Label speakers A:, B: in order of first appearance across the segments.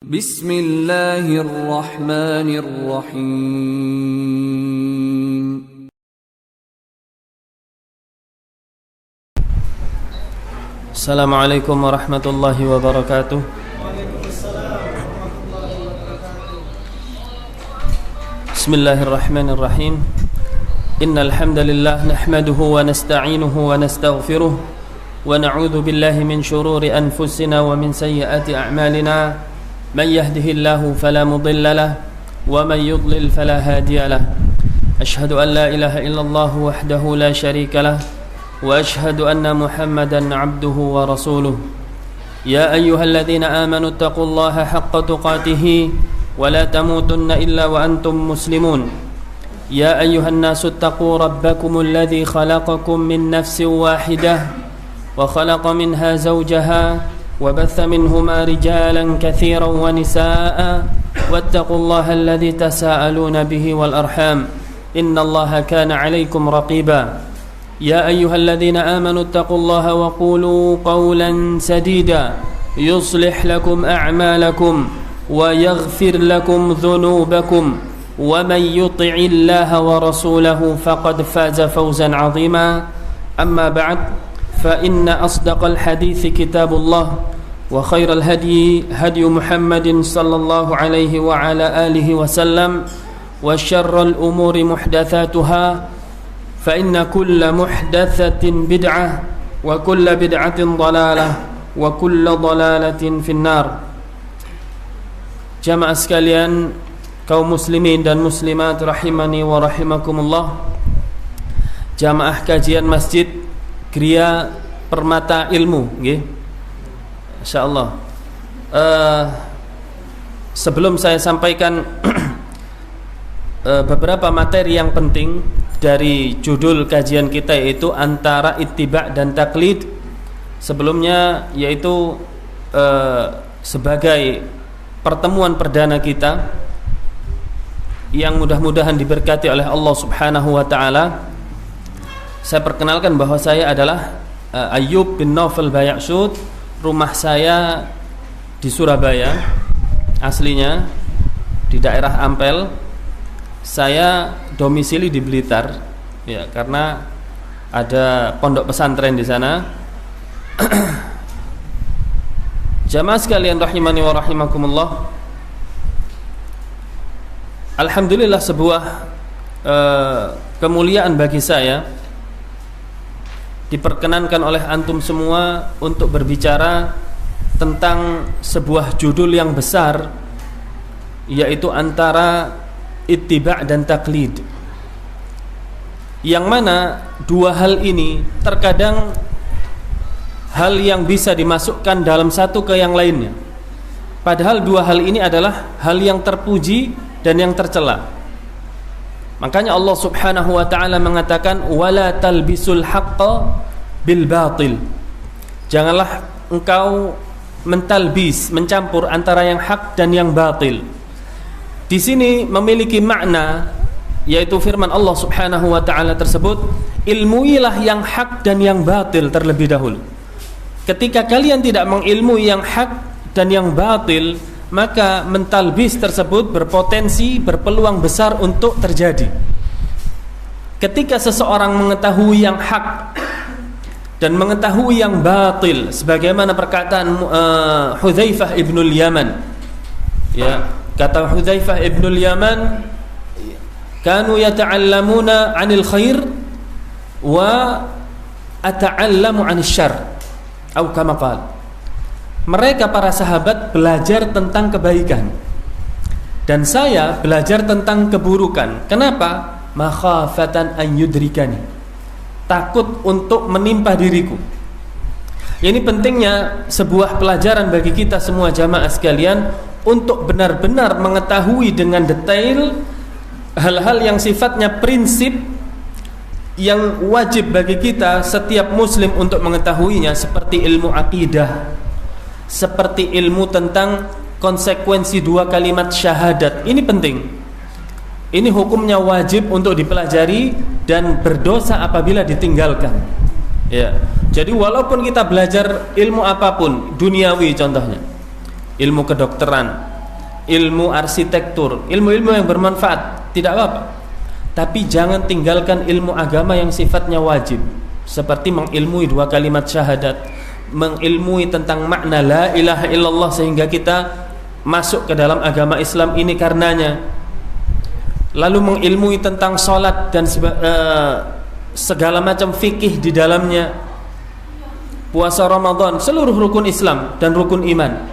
A: Bismillahirrahmanirrahim.
B: Assalamualaikum warahmatullahi wabarakatuh. Bismillahirrahmanirrahim. Innal hamdalillah nahmaduhu wa nasta'inuhu wa nastaghfiruh wa na'udzu billahi min shururi anfusina wa min sayyiati a'malina. Man yahdihillahu fala mudilla lahu wa man yudlil fala hadiya lahu. Ashhadu an la ilaha illallah wahdahu la syarika lahu wa ashhadu anna Muhammadan 'abduhu wa rasuluh. Ya ayyuhalladzina amanu taqullaha haqqa tuqatih wa la tamutunna illa wa antum muslimun. Ya ayyuhan nasu taqu rabbakumul ladzi khalaqakum min nafsin wahidah wa khalaqa minha zawjaha وبث منهما رجالا كثيرا ونساء واتقوا الله الذي تساءلون به والأرحام إن الله كان عليكم رقيبا يا أيها الذين آمنوا اتقوا الله وقولوا قولا سديدا يصلح لكم أعمالكم ويغفر لكم ذنوبكم ومن يطع الله ورسوله فقد فاز فوزا عظيما أما بعد فإن أصدق الحديث كتاب الله وخير الهدي هدي محمد صلى الله عليه وعلى آله وسلم وشر الأمور محدثاتها فإن كل محدثة بدعة وكل بدعة ضلالة وكل ضلالة في النار. Jamaah sekalian, kaum muslimin dan muslimat rahimani wa rahimakumullah. Jamaah kajian Masjid Gria Permata Ilmu, nggih. Insyaallah. Sebelum saya sampaikan beberapa materi yang penting dari judul kajian kita, yaitu antara ittiba' dan taklid. Sebelumnya, yaitu sebagai pertemuan perdana kita yang mudah-mudahan diberkati oleh Allah Subhanahu wa taala, saya perkenalkan bahwa saya adalah Ayyub bin Naufal Bayaksud. Rumah saya di Surabaya, aslinya di daerah Ampel. Saya domisili di Blitar, ya, karena ada pondok pesantren di sana. Jamaah sekalian rahimani wa rahimakumullah. Alhamdulillah, sebuah kemuliaan bagi saya diperkenankan oleh antum semua untuk berbicara tentang sebuah judul yang besar, yaitu antara ittiba' dan taklid, yang mana dua hal ini terkadang hal yang bisa dimasukkan dalam satu ke yang lainnya, padahal dua hal ini adalah hal yang terpuji dan yang tercela. Makanya Allah Subhanahu wa taala mengatakan wala talbisul haqqo bil batil. Janganlah engkau mentalbis, mencampur antara yang hak dan yang batil. Di sini memiliki makna, yaitu firman Allah Subhanahu wa taala tersebut, ilmuilah yang hak dan yang batil terlebih dahulu. Ketika kalian tidak mengilmui yang hak dan yang batil, maka mentalbis tersebut berpotensi, berpeluang besar untuk terjadi. Ketika seseorang mengetahui yang hak dan mengetahui yang batil, sebagaimana perkataan Hudzaifah ibnul Yaman, ya, kata Hudzaifah ibnul Yaman, kanu yata'allamuna 'anil khair wa ata'allamu 'anil syarr, atau kama qala. Mereka para sahabat belajar tentang kebaikan dan saya belajar tentang keburukan. Kenapa? Makhafatan an yudrikani, takut untuk menimpa diriku. Ini pentingnya sebuah pelajaran bagi kita semua jamaah sekalian untuk benar-benar mengetahui dengan detail hal-hal yang sifatnya prinsip yang wajib bagi kita setiap muslim untuk mengetahuinya, seperti ilmu akidah, seperti ilmu tentang konsekuensi dua kalimat syahadat. Ini penting. Ini hukumnya wajib untuk dipelajari dan berdosa apabila ditinggalkan. Ya. Jadi walaupun kita belajar ilmu apapun, duniawi contohnya, ilmu kedokteran, ilmu arsitektur, ilmu-ilmu yang bermanfaat, tidak apa-apa. Tapi jangan tinggalkan ilmu agama yang sifatnya wajib, seperti mengilmui 2 kalimat syahadat, mengilmui tentang makna la ilaha illallah sehingga kita masuk ke dalam agama Islam ini karenanya. Lalu mengilmui tentang salat dan segala macam fikih di dalamnya, puasa Ramadan, seluruh rukun Islam dan rukun iman.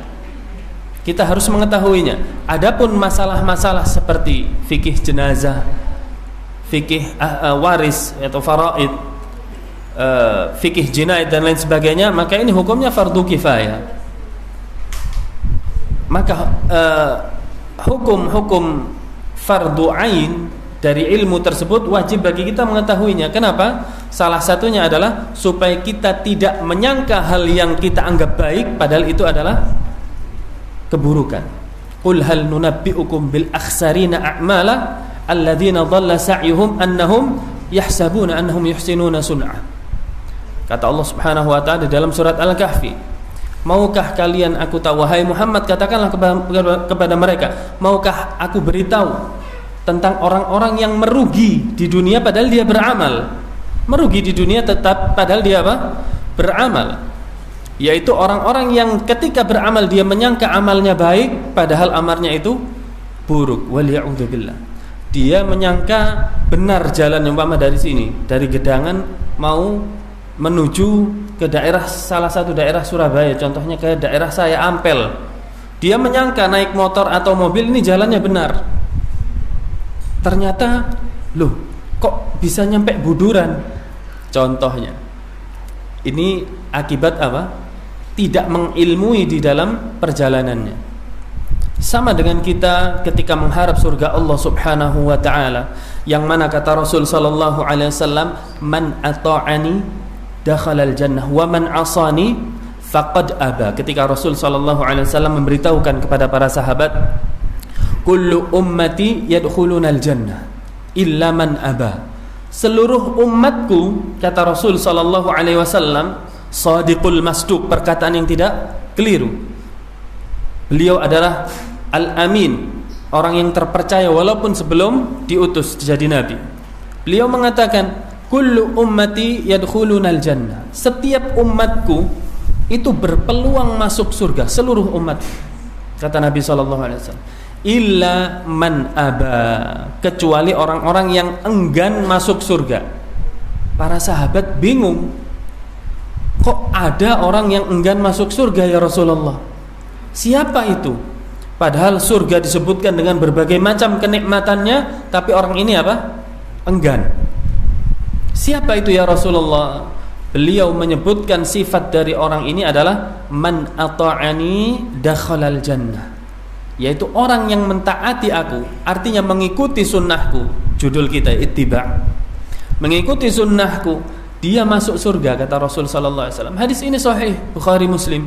B: Kita harus mengetahuinya. Adapun masalah-masalah seperti fikih jenazah, fikih waris atau faraid, fikih jinayat dan lain sebagainya, maka ini hukumnya fardu kifayah. Maka hukum-hukum fardu ain dari ilmu tersebut wajib bagi kita mengetahuinya. Kenapa? Salah satunya adalah supaya kita tidak menyangka hal yang kita anggap baik padahal itu adalah keburukan. Qul hal nunabbi'ukum bil akhsarina a'mala alladzina dhalla sa'yuhum annahum yahsabuna annahum yuhsinuna sun'a. Kata Allah Subhanahu wa taala dalam surat Al-Kahfi, maukah kalian aku tahu, wahai Muhammad, katakanlah kepada mereka, maukah aku beritahu tentang orang-orang yang merugi di dunia padahal dia beramal. Merugi di dunia tetap padahal dia apa? Beramal. Yaitu orang-orang yang ketika beramal dia menyangka amalnya baik padahal amalnya itu buruk. Waliya'udzubillah. Dia menyangka benar jalan umpama dari sini, dari Gedangan mau menuju ke daerah, salah satu daerah Surabaya, contohnya ke daerah saya Ampel. Dia menyangka naik motor atau mobil ini jalannya benar. Ternyata loh, kok bisa nyampe Buduran contohnya. Ini akibat apa? Tidak mengilmui di dalam perjalanannya. Sama dengan kita ketika mengharap surga Allah Subhanahu wa taala, yang mana kata Rasul sallallahu alaihi wasallam, man ata'ani dakhalal jannah wa man asani faqad aba. Ketika Rasul sallallahu alaihi wasallam memberitahukan kepada para sahabat, kullu ummati yadkhulunal jannah illa man aba. Seluruh umatku, kata Rasul sallallahu alaihi wasallam, shadiqul masduq, perkataan yang tidak keliru. Beliau adalah al-amin, orang yang terpercaya walaupun sebelum diutus jadi nabi. Beliau mengatakan, kullu ummati yadkhulunal jannah. Setiap umatku itu berpeluang masuk surga, seluruh umat. Kata Nabi sallallahu alaihi wasallam, illa man aba, kecuali orang-orang yang enggan masuk surga. Para sahabat bingung, kok ada orang yang enggan masuk surga ya Rasulullah? Siapa itu? Padahal surga disebutkan dengan berbagai macam kenikmatannya, tapi orang ini apa? Enggan. Siapa itu ya Rasulullah? Beliau menyebutkan sifat dari orang ini adalah man ata'ani dakhalal jannah, yaitu orang yang mentaati aku, artinya mengikuti sunnahku. Judul kita ittiba', mengikuti sunnahku, dia masuk surga, kata Rasul sallallahu alaihi wasallam. Hadis ini sahih Bukhari Muslim.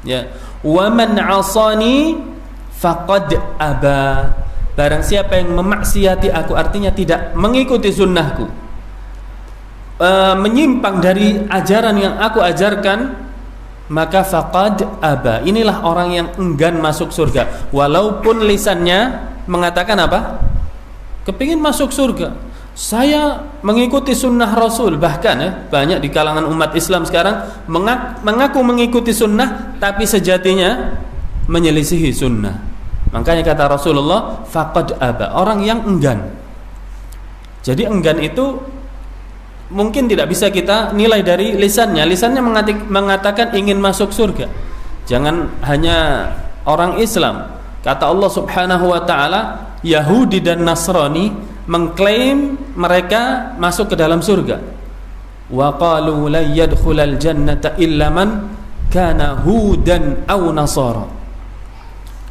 B: Ya, wa man 'asani faqad aba. Barang siapa yang memaksiati aku, artinya tidak mengikuti sunnahku, menyimpang dari ajaran yang aku ajarkan, maka faqad aba. Inilah orang yang enggan masuk surga, walaupun lisannya mengatakan apa? Kepingin masuk surga, saya mengikuti sunnah Rasul. Bahkan banyak di kalangan umat Islam sekarang mengaku mengikuti sunnah, tapi sejatinya menyelisihi sunnah. Makanya kata Rasulullah, faqad aba, orang yang enggan. Jadi enggan itu mungkin tidak bisa kita nilai dari lisannya. Lisannya mengatakan ingin masuk surga. Jangan hanya orang Islam. Kata Allah Subhanahu wa taala, Yahudi dan Nasrani mengklaim mereka masuk ke dalam surga. Wa qalu la yadkhulal jannata illa man kana hudan aw nasara.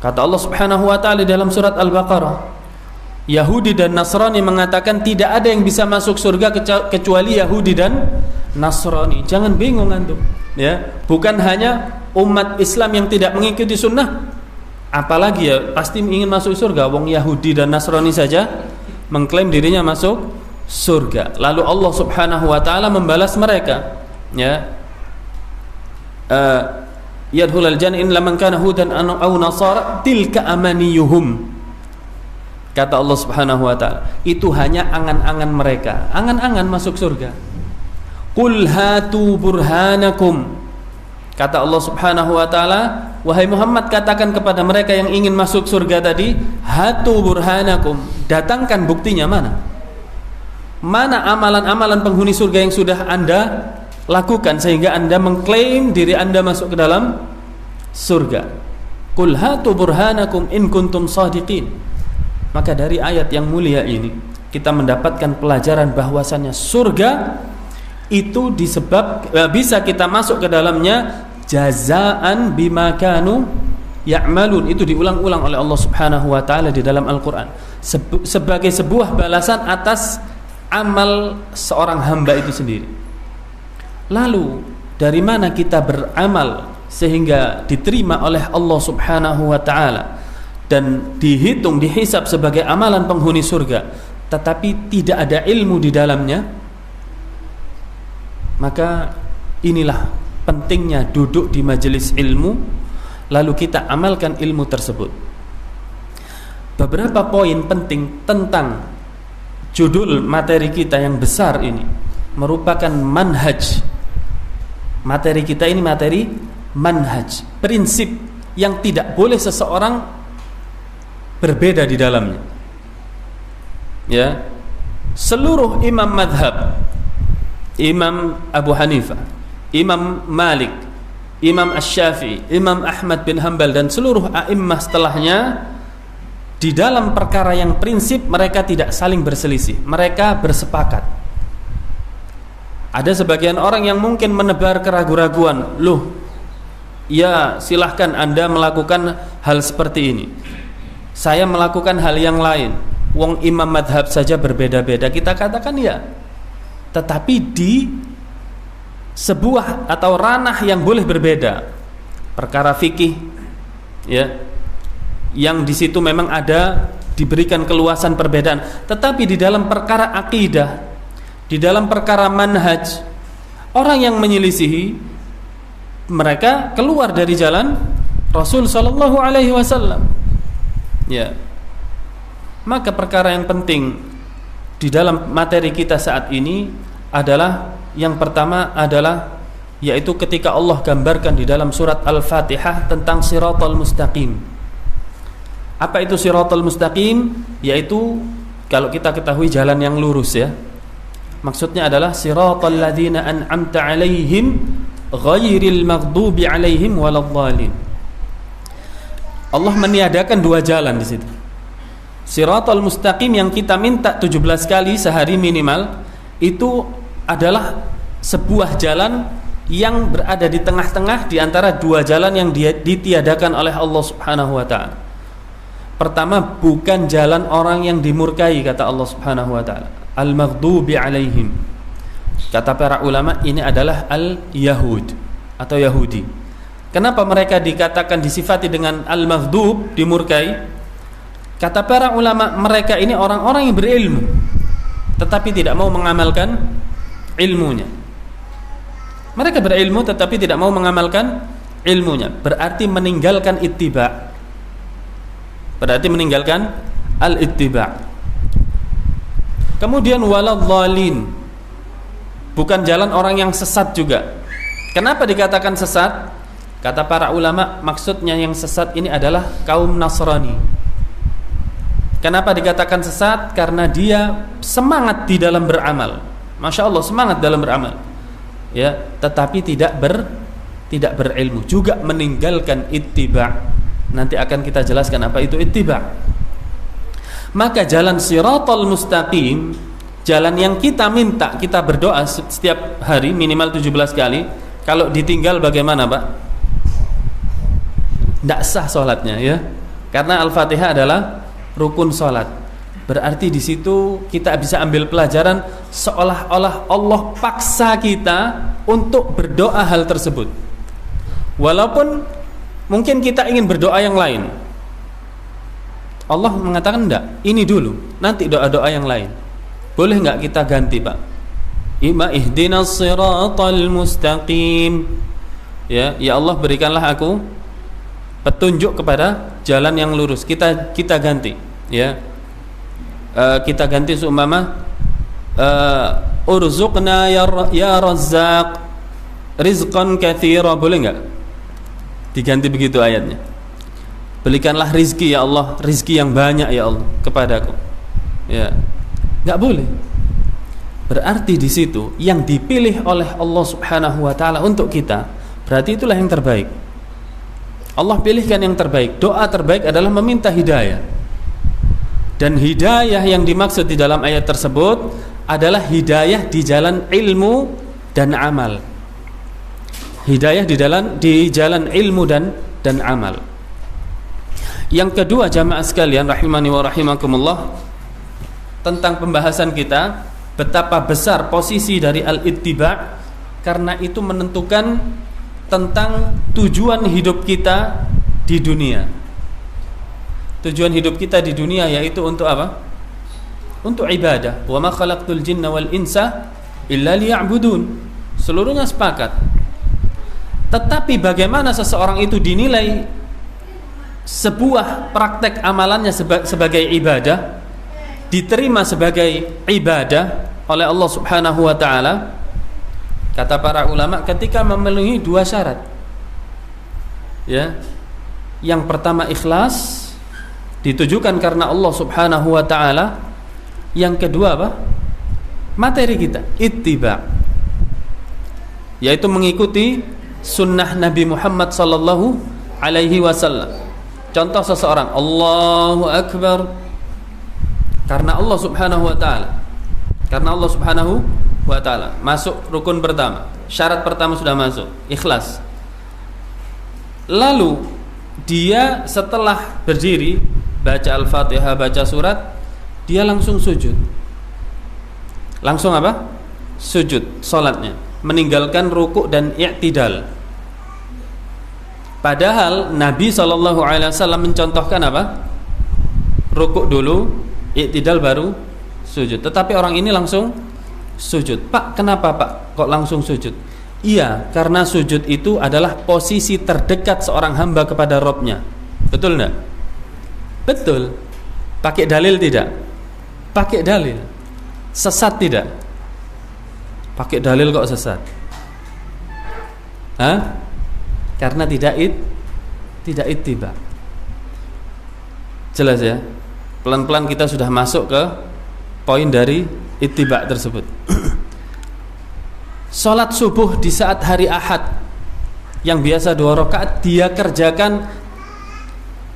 B: Kata Allah Subhanahu wa taala dalam surat Al-Baqarah, Yahudi dan Nasrani mengatakan tidak ada yang bisa masuk surga kecuali Yahudi dan Nasrani. Jangan bingung antum, ya. Bukan hanya umat Islam yang tidak mengikuti sunnah, apalagi ya pasti ingin masuk surga. Wong Yahudi dan Nasrani saja mengklaim dirinya masuk surga. Lalu Allah Subhanahu wa taala membalas mereka, ya. yadkhulul jannah illa man kana hudan aw nasara tilka amaniyuhum. Kata Allah Subhanahu wa taala, itu hanya angan-angan mereka, angan-angan masuk surga. Qul hatu burhanakum. Kata Allah Subhanahu wa taala, wahai Muhammad, katakan kepada mereka yang ingin masuk surga tadi, hatu burhanakum, datangkan buktinya. Mana amalan-amalan penghuni surga yang sudah Anda lakukan sehingga Anda mengklaim diri Anda masuk ke dalam surga. Qul hatu burhanakum in kuntum shadiqin. Maka dari ayat yang mulia ini kita mendapatkan pelajaran bahwasannya surga itu bisa kita masuk ke dalamnya jazaan bima kanu ya'malun. Itu diulang-ulang oleh Allah Subhanahu wa taala di dalam Al-Qur'an sebagai sebuah balasan atas amal seorang hamba itu sendiri. Lalu dari mana kita beramal sehingga diterima oleh Allah Subhanahu wa taala dan dihitung, dihisab sebagai amalan penghuni surga, tetapi tidak ada ilmu di dalamnya? Maka inilah pentingnya duduk di majelis ilmu, lalu kita amalkan ilmu tersebut. Beberapa poin penting tentang judul materi kita yang besar ini merupakan manhaj. Materi kita ini materi manhaj, prinsip yang tidak boleh seseorang berbeda di dalamnya. Ya, seluruh imam madhab, Imam Abu Hanifah, Imam Malik, Imam Asy-Syafi'i, Imam Ahmad bin Hanbal dan seluruh a'immah setelahnya, di dalam perkara yang prinsip mereka tidak saling berselisih, mereka bersepakat. Ada sebagian orang yang mungkin menebar keraguan-raguan, loh, ya silahkan Anda melakukan hal seperti ini, saya melakukan hal yang lain, wong imam madhab saja berbeda-beda. Kita katakan ya, tetapi di sebuah atau ranah yang boleh berbeda, perkara fikih, ya, yang di situ memang ada diberikan keluasan perbedaan. Tetapi di dalam perkara akidah, di dalam perkara manhaj, orang yang menyelisihi, mereka keluar dari jalan Rasul Sallallahu Alaihi Wasallam. Ya, maka perkara yang penting di dalam materi kita saat ini adalah yang pertama adalah yaitu ketika Allah gambarkan di dalam surat Al-Fatihah tentang Shiratal Mustaqim. Apa itu Shiratal Mustaqim? Yaitu kalau kita ketahui jalan yang lurus, ya. Maksudnya adalah Shiratal ladzina an'amta 'alaihim ghairil maghdubi 'alaihim waladhdallin. Allah meniadakan dua jalan di situ. Shiratal Mustaqim yang kita minta 17 kali sehari minimal, itu adalah sebuah jalan yang berada di tengah-tengah di antara dua jalan yang ditiadakan oleh Allah Subhanahu wa taala. Pertama, bukan jalan orang yang dimurkai, kata Allah Subhanahu wa taala. Al-maghdubi alaihim. Kata para ulama, ini adalah al-Yahud atau Yahudi. Kenapa mereka dikatakan disifati dengan al-maghdub, dimurkai? Kata para ulama, mereka ini orang-orang yang berilmu tetapi tidak mau mengamalkan ilmunya. Mereka berilmu tetapi tidak mau mengamalkan ilmunya, berarti meninggalkan ittiba. Berarti meninggalkan al-ittiba. Kemudian waladhdallin, bukan jalan orang yang sesat juga. Kenapa dikatakan sesat? Kata para ulama, maksudnya yang sesat ini adalah kaum Nasrani. Kenapa dikatakan sesat? Karena dia semangat di dalam beramal, Masya Allah, semangat dalam beramal, ya, tetapi tidak berilmu, juga meninggalkan ittiba. Nanti akan kita jelaskan apa itu ittiba. Maka jalan Shiratal Mustaqim, jalan yang kita minta, kita berdoa setiap hari minimal 17 kali. Kalau ditinggal bagaimana, Pak? Tidak sah sholatnya, ya, karena Al-Fatihah adalah rukun sholat. Berarti di situ kita bisa ambil pelajaran seolah-olah Allah paksa kita untuk berdoa hal tersebut, walaupun mungkin kita ingin berdoa yang lain. Allah mengatakan enggak, ini dulu, nanti doa-doa yang lain. Boleh enggak kita ganti, Pak? Ihdinas siratal mustaqim, Ya, ya Allah berikanlah aku petunjuk kepada jalan yang lurus. Kita ganti, ya. Kita ganti seumpama urzuqna ya Razzaq rizqan katsira, boleh enggak? Diganti begitu ayatnya. Berikanlah rizki ya Allah, rizki yang banyak ya Allah kepadaku. Ya. Enggak boleh. Berarti di situ yang dipilih oleh Allah Subhanahu wa taala untuk kita, berarti itulah yang terbaik. Allah pilihkan yang terbaik. Doa terbaik adalah meminta hidayah. Dan hidayah yang dimaksud di dalam ayat tersebut adalah hidayah di jalan ilmu dan amal. Hidayah di jalan ilmu dan amal. Yang kedua, jamaah sekalian rahimani wa rahimakumullah, tentang pembahasan kita, betapa besar posisi dari al-ittiba', karena itu menentukan tentang tujuan hidup kita di dunia. Tujuan hidup kita di dunia yaitu untuk apa? Untuk ibadah. Wa ma khalaqtul jinna wal insa illa liya'budun. Seluruhnya sepakat. Tetapi bagaimana seseorang itu dinilai sebuah praktek amalannya sebagai ibadah, diterima sebagai ibadah oleh Allah Subhanahu wa taala? Kata para ulama, ketika memenuhi dua syarat. Ya. Yang pertama ikhlas, ditujukan karena Allah Subhanahu wa taala. Yang kedua apa? Materi kita, ittiba', yaitu mengikuti sunnah Nabi Muhammad sallallahu alaihi wasallam. Contoh seseorang Allahu Akbar karena Allah Subhanahu wa taala. Karena Allah Subhanahu wa taala. Masuk rukun pertama. Syarat pertama sudah masuk, ikhlas. Lalu dia setelah berdiri baca Al-Fatihah, baca surat, dia langsung sujud. Langsung apa? Sujud salatnya, meninggalkan rukuk dan i'tidal. Padahal Nabi SAW mencontohkan apa? Rukuk dulu, i'tidal baru sujud. Tetapi orang ini langsung sujud. Pak, kenapa Pak kok langsung sujud? Iya, karena sujud itu adalah posisi terdekat seorang hamba kepada Rabb-nya. Betul enggak? Betul. Pakai dalil tidak? Pakai dalil. Sesat tidak? Pakai dalil kok sesat? Hah? Karena tidak ittiba. Jelas ya? Pelan-pelan kita sudah masuk ke poin dari ittiba tersebut. Salat subuh di saat hari Ahad yang biasa 2 rakaat, dia kerjakan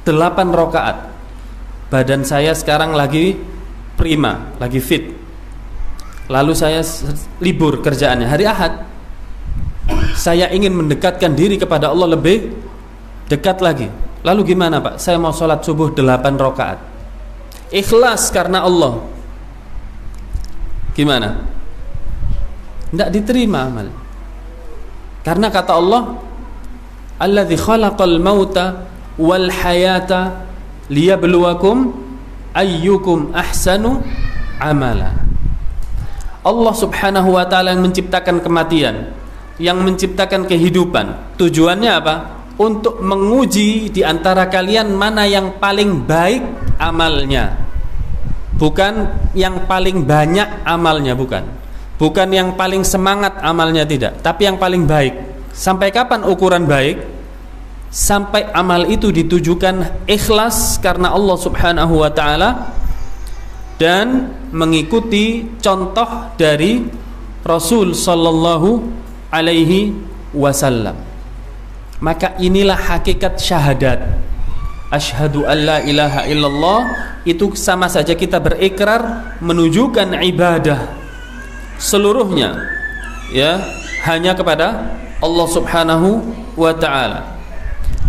B: 8 rakaat. Badan saya sekarang lagi prima, lagi fit. Lalu saya libur kerjaannya hari Ahad. Saya ingin mendekatkan diri kepada Allah lebih dekat lagi. Lalu gimana Pak? Saya mau sholat subuh 8 rakaat. Ikhlas karena Allah. Gimana? Tidak diterima amal. Karena kata Allah, Alladzi khalaqal mauta wal hayata liyabluwakum ayyukum ahsanu amala. Allah Subhanahu wa taala yang menciptakan kematian, yang menciptakan kehidupan. Tujuannya apa? Untuk menguji di antara kalian mana yang paling baik amalnya. Bukan yang paling banyak amalnya, bukan. Bukan yang paling semangat amalnya, tidak, tapi yang paling baik. Sampai kapan ukuran baik? Sampai amal itu ditujukan ikhlas karena Allah Subhanahu wa taala dan mengikuti contoh dari Rasul sallallahu alaihi wasallam. Maka inilah hakikat syahadat. Asyhadu an la ilaha illallah, itu sama saja kita berikrar menunjukkan ibadah seluruhnya ya hanya kepada Allah Subhanahu wa taala.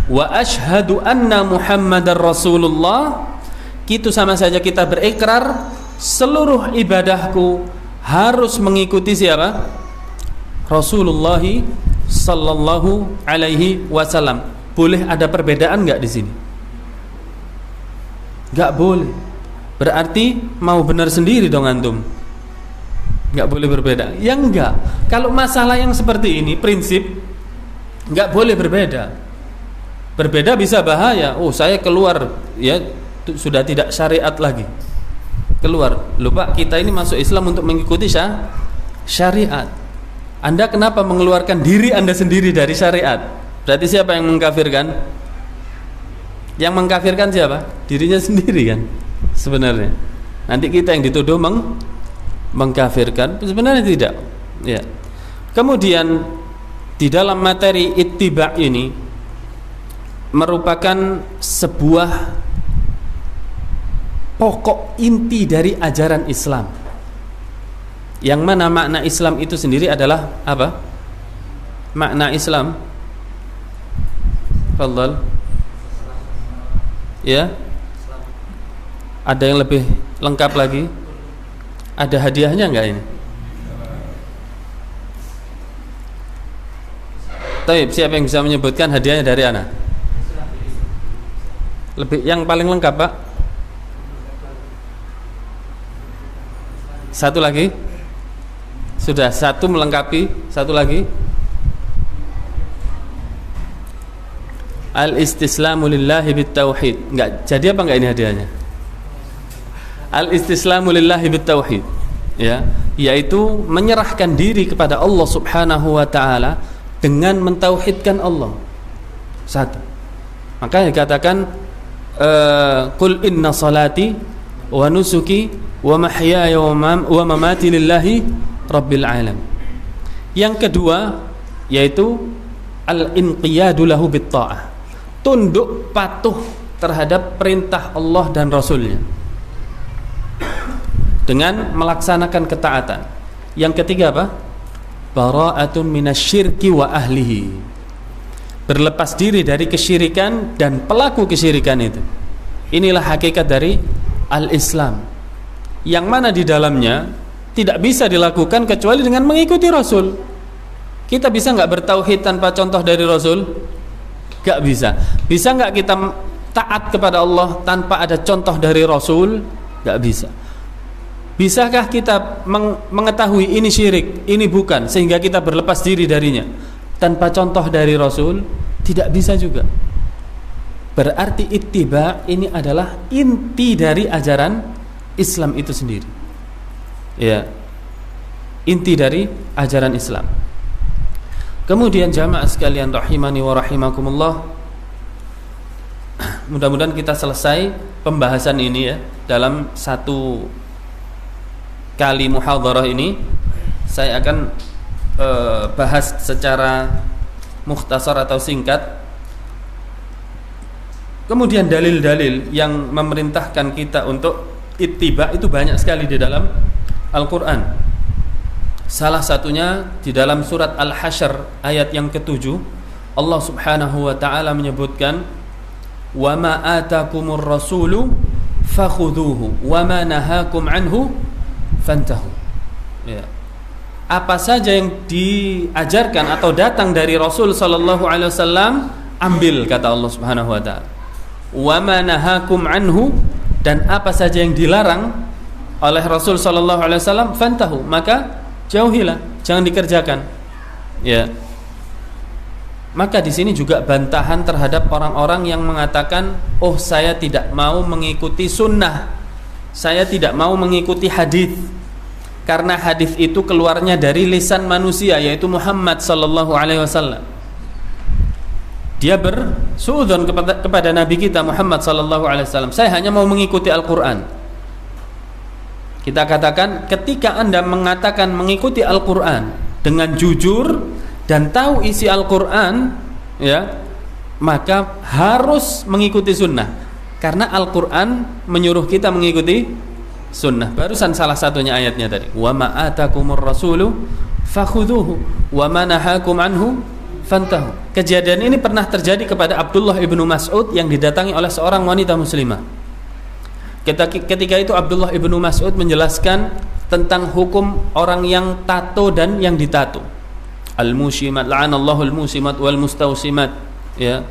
B: Wa asyhadu anna Muhammadar Rasulullah, itu sama saja kita berikrar seluruh ibadahku harus mengikuti siapa? Rasulullah sallallahu alaihi wasallam. Boleh ada perbedaan enggak di sini? Enggak boleh. Berarti mau benar sendiri dong antum. Enggak boleh berbeda. Ya enggak. Kalau masalah yang seperti ini, prinsip Enggak boleh berbeda. Berbeda bisa bahaya. Oh, saya keluar ya sudah tidak syariat lagi. Keluar. Loh Pak, kita ini masuk Islam untuk mengikuti syariat. Anda kenapa mengeluarkan diri Anda sendiri dari syariat? Berarti siapa yang mengkafirkan? Yang mengkafirkan siapa? Dirinya sendiri kan sebenarnya. Nanti kita yang dituduh mengkafirkan, sebenarnya tidak. Ya. Kemudian di dalam materi ittiba' ini merupakan sebuah pokok inti dari ajaran Islam. Yang mana makna Islam itu sendiri adalah apa? Makna Islam, fadhal. Ya. Ada yang lebih lengkap lagi? Ada hadiahnya enggak ini? Taib, siapa yang bisa menyebutkan hadiahnya dari ana? Lebih yang paling lengkap, Pak. Satu lagi? Sudah, satu melengkapi, satu lagi. Al-istislamu lillahi bitauhid. Enggak, jadi apa enggak ini hadiahnya? Al-istislamu lillahi bitauhid. Ya, yaitu menyerahkan diri kepada Allah Subhanahu wa taala dengan mentauhidkan Allah. Satu. Maka dikatakan qul inna salati wa nusuki wa mahyaya wa mamati lillahi rabbil alamin. Yang kedua yaitu al-inqiyadu lahu bit-ta'ah. Tunduk patuh terhadap perintah Allah dan Rasulnya dengan melaksanakan ketaatan. Yang ketiga apa? Bara'atun minasyirki wa ahlihi. Berlepas diri dari kesyirikan dan pelaku kesyirikan itu. Inilah hakikat dari al-Islam, yang mana di dalamnya tidak bisa dilakukan kecuali dengan mengikuti Rasul. Kita bisa nggak bertauhid tanpa contoh dari Rasul? Gak bisa. Bisa nggak kita taat kepada Allah tanpa ada contoh dari Rasul? Gak bisa. Bisakah kita mengetahui ini syirik, ini bukan, sehingga kita berlepas diri darinya tanpa contoh dari Rasul? Tidak bisa juga. Berarti ittiba ini adalah inti dari ajaran Islam itu sendiri. Ya, inti dari ajaran Islam. Kemudian jamaah sekalian rahimani wa rahimakumullah, mudah-mudahan kita selesai pembahasan ini ya dalam satu kali muhadharah ini. Saya akan bahas secara mukhtasar atau singkat. Kemudian dalil-dalil yang memerintahkan kita untuk ittiba itu banyak sekali di dalam Al-Quran. Salah satunya di dalam surat Al-Hasyr ayat yang ke-7, Allah Subhanahu wa taala menyebutkan wa ma atakumur rasulu fakhudhuhu wa ma nahakum anhu fantahu. Ya. Apa saja yang diajarkan atau datang dari Rasul sallallahu alaihi wasallam, ambil, kata Allah Subhanahu wa taala. Wa ma nahakum anhu, dan apa saja yang dilarang oleh Rasul sallallahu alaihi wasallam, fantahu, maka jauhilah, jangan dikerjakan. Ya. Maka di sini juga bantahan terhadap orang-orang yang mengatakan, "Oh, saya tidak mau mengikuti sunnah. Saya tidak mau mengikuti hadis. Karena hadis itu keluarnya dari lisan manusia, yaitu Muhammad sallallahu alaihi wasallam." Dia bersuudzon kepada Nabi kita Muhammad sallallahu alaihi wasallam. Saya hanya mau mengikuti Al-Qur'an. Kita katakan, ketika Anda mengatakan mengikuti Al-Quran dengan jujur dan tahu isi Al-Quran, ya, maka harus mengikuti sunnah, karena Al-Quran menyuruh kita mengikuti sunnah. Barusan salah satunya ayatnya tadi, wa ma atakumur rasulu fakhudhuhu wa ma nahakum anhu fantahu. Kejadian ini pernah terjadi kepada Abdullah ibnu Mas'ud yang didatangi oleh seorang wanita muslimah. Ketika itu Abdullah ibnu Mas'ud menjelaskan tentang hukum orang yang tato dan yang ditato. Al-musyimat, la'anallahu al-musyimat wal mustausimat. Ya.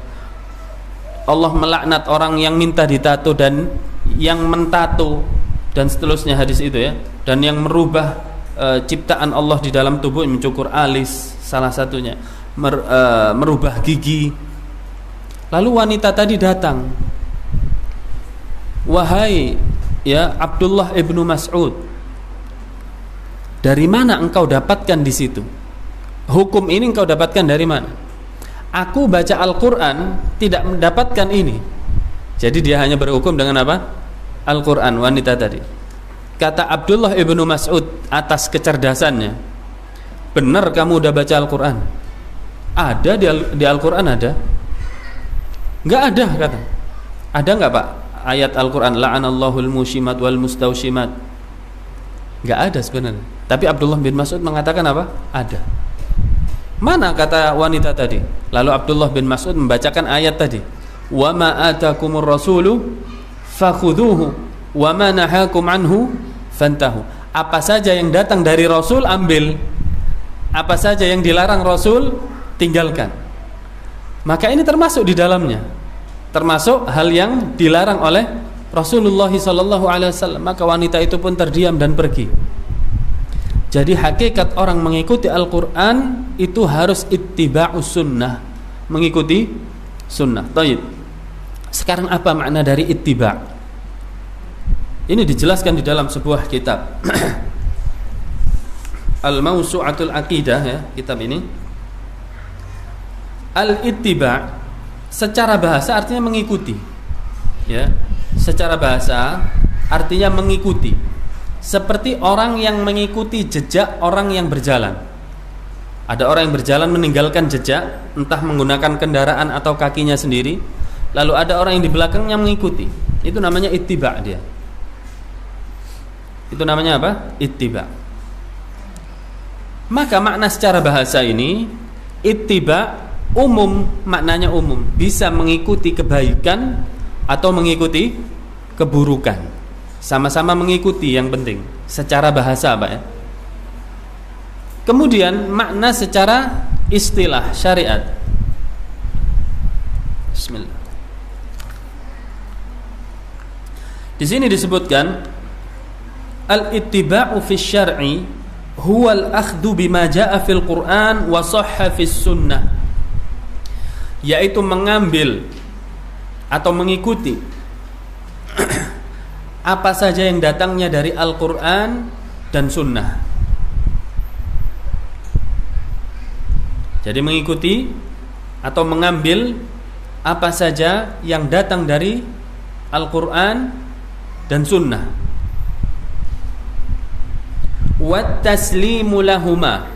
B: Allah melaknat orang yang minta ditato dan yang mentato dan seterusnya, hadis itu ya. Dan yang merubah ciptaan Allah di dalam tubuh, mencukur alis salah satunya. merubah gigi. Lalu wanita tadi datang, wahai ya Abdullah ibnu Mas'ud, dari mana engkau dapatkan di situ? Hukum ini engkau dapatkan dari mana? Aku baca Al-Quran tidak mendapatkan ini. Jadi dia hanya berhukum dengan apa? Al-Quran, wanita tadi. Kata Abdullah ibnu Mas'ud atas kecerdasannya, benar kamu udah baca Al-Quran? Ada di Al-Quran ada? Enggak ada, kata. Ada enggak Pak ayat Al-Quran la'anallahul musyimat wal mustawsyimat? Enggak ada sebenarnya. Tapi Abdullah bin Mas'ud mengatakan apa? Ada. Mana kata wanita tadi? Lalu Abdullah bin Mas'ud membacakan ayat tadi, wa ma atakumur rasulu fakhudhuhu wa ma nahakum anhu fantahu. Apa saja yang datang dari Rasul ambil, apa saja yang dilarang Rasul tinggalkan. Maka ini termasuk di dalamnya, termasuk hal yang dilarang oleh Rasulullah SAW. Maka wanita itu pun terdiam dan pergi. Jadi hakikat orang mengikuti Al-Quran itu harus ittiba'us sunnah, mengikuti sunnah. Baik. Sekarang apa makna dari ittiba'? Ini dijelaskan di dalam sebuah kitab Al-Mawsu'atul Aqidah, ya, kitab ini. Al-ittiba' secara bahasa artinya mengikuti, ya. Secara bahasa artinya mengikuti, seperti orang yang mengikuti jejak orang yang berjalan. Ada orang yang berjalan meninggalkan jejak, entah menggunakan kendaraan atau kakinya sendiri, lalu ada orang yang di belakangnya mengikuti. Itu namanya ittiba' dia. Itu namanya apa? Ittiba'. Maka makna secara bahasa ini, ittiba' umum, maknanya umum, bisa mengikuti kebaikan atau mengikuti keburukan. Sama-sama mengikuti, yang penting secara bahasa, Pak, ya. Kemudian makna secara istilah syariat. Bismillah. Di sini disebutkan al-ittiba'u fi syar'i huwa al-akhdhu bima jaa'a fil Qur'an wa shahha fis sunnah, yaitu mengambil atau mengikuti apa saja yang datangnya dari Al-Quran dan Sunnah. Jadi mengikuti atau mengambil apa saja yang datang dari Al-Quran dan Sunnah. Wat taslimu lahuma,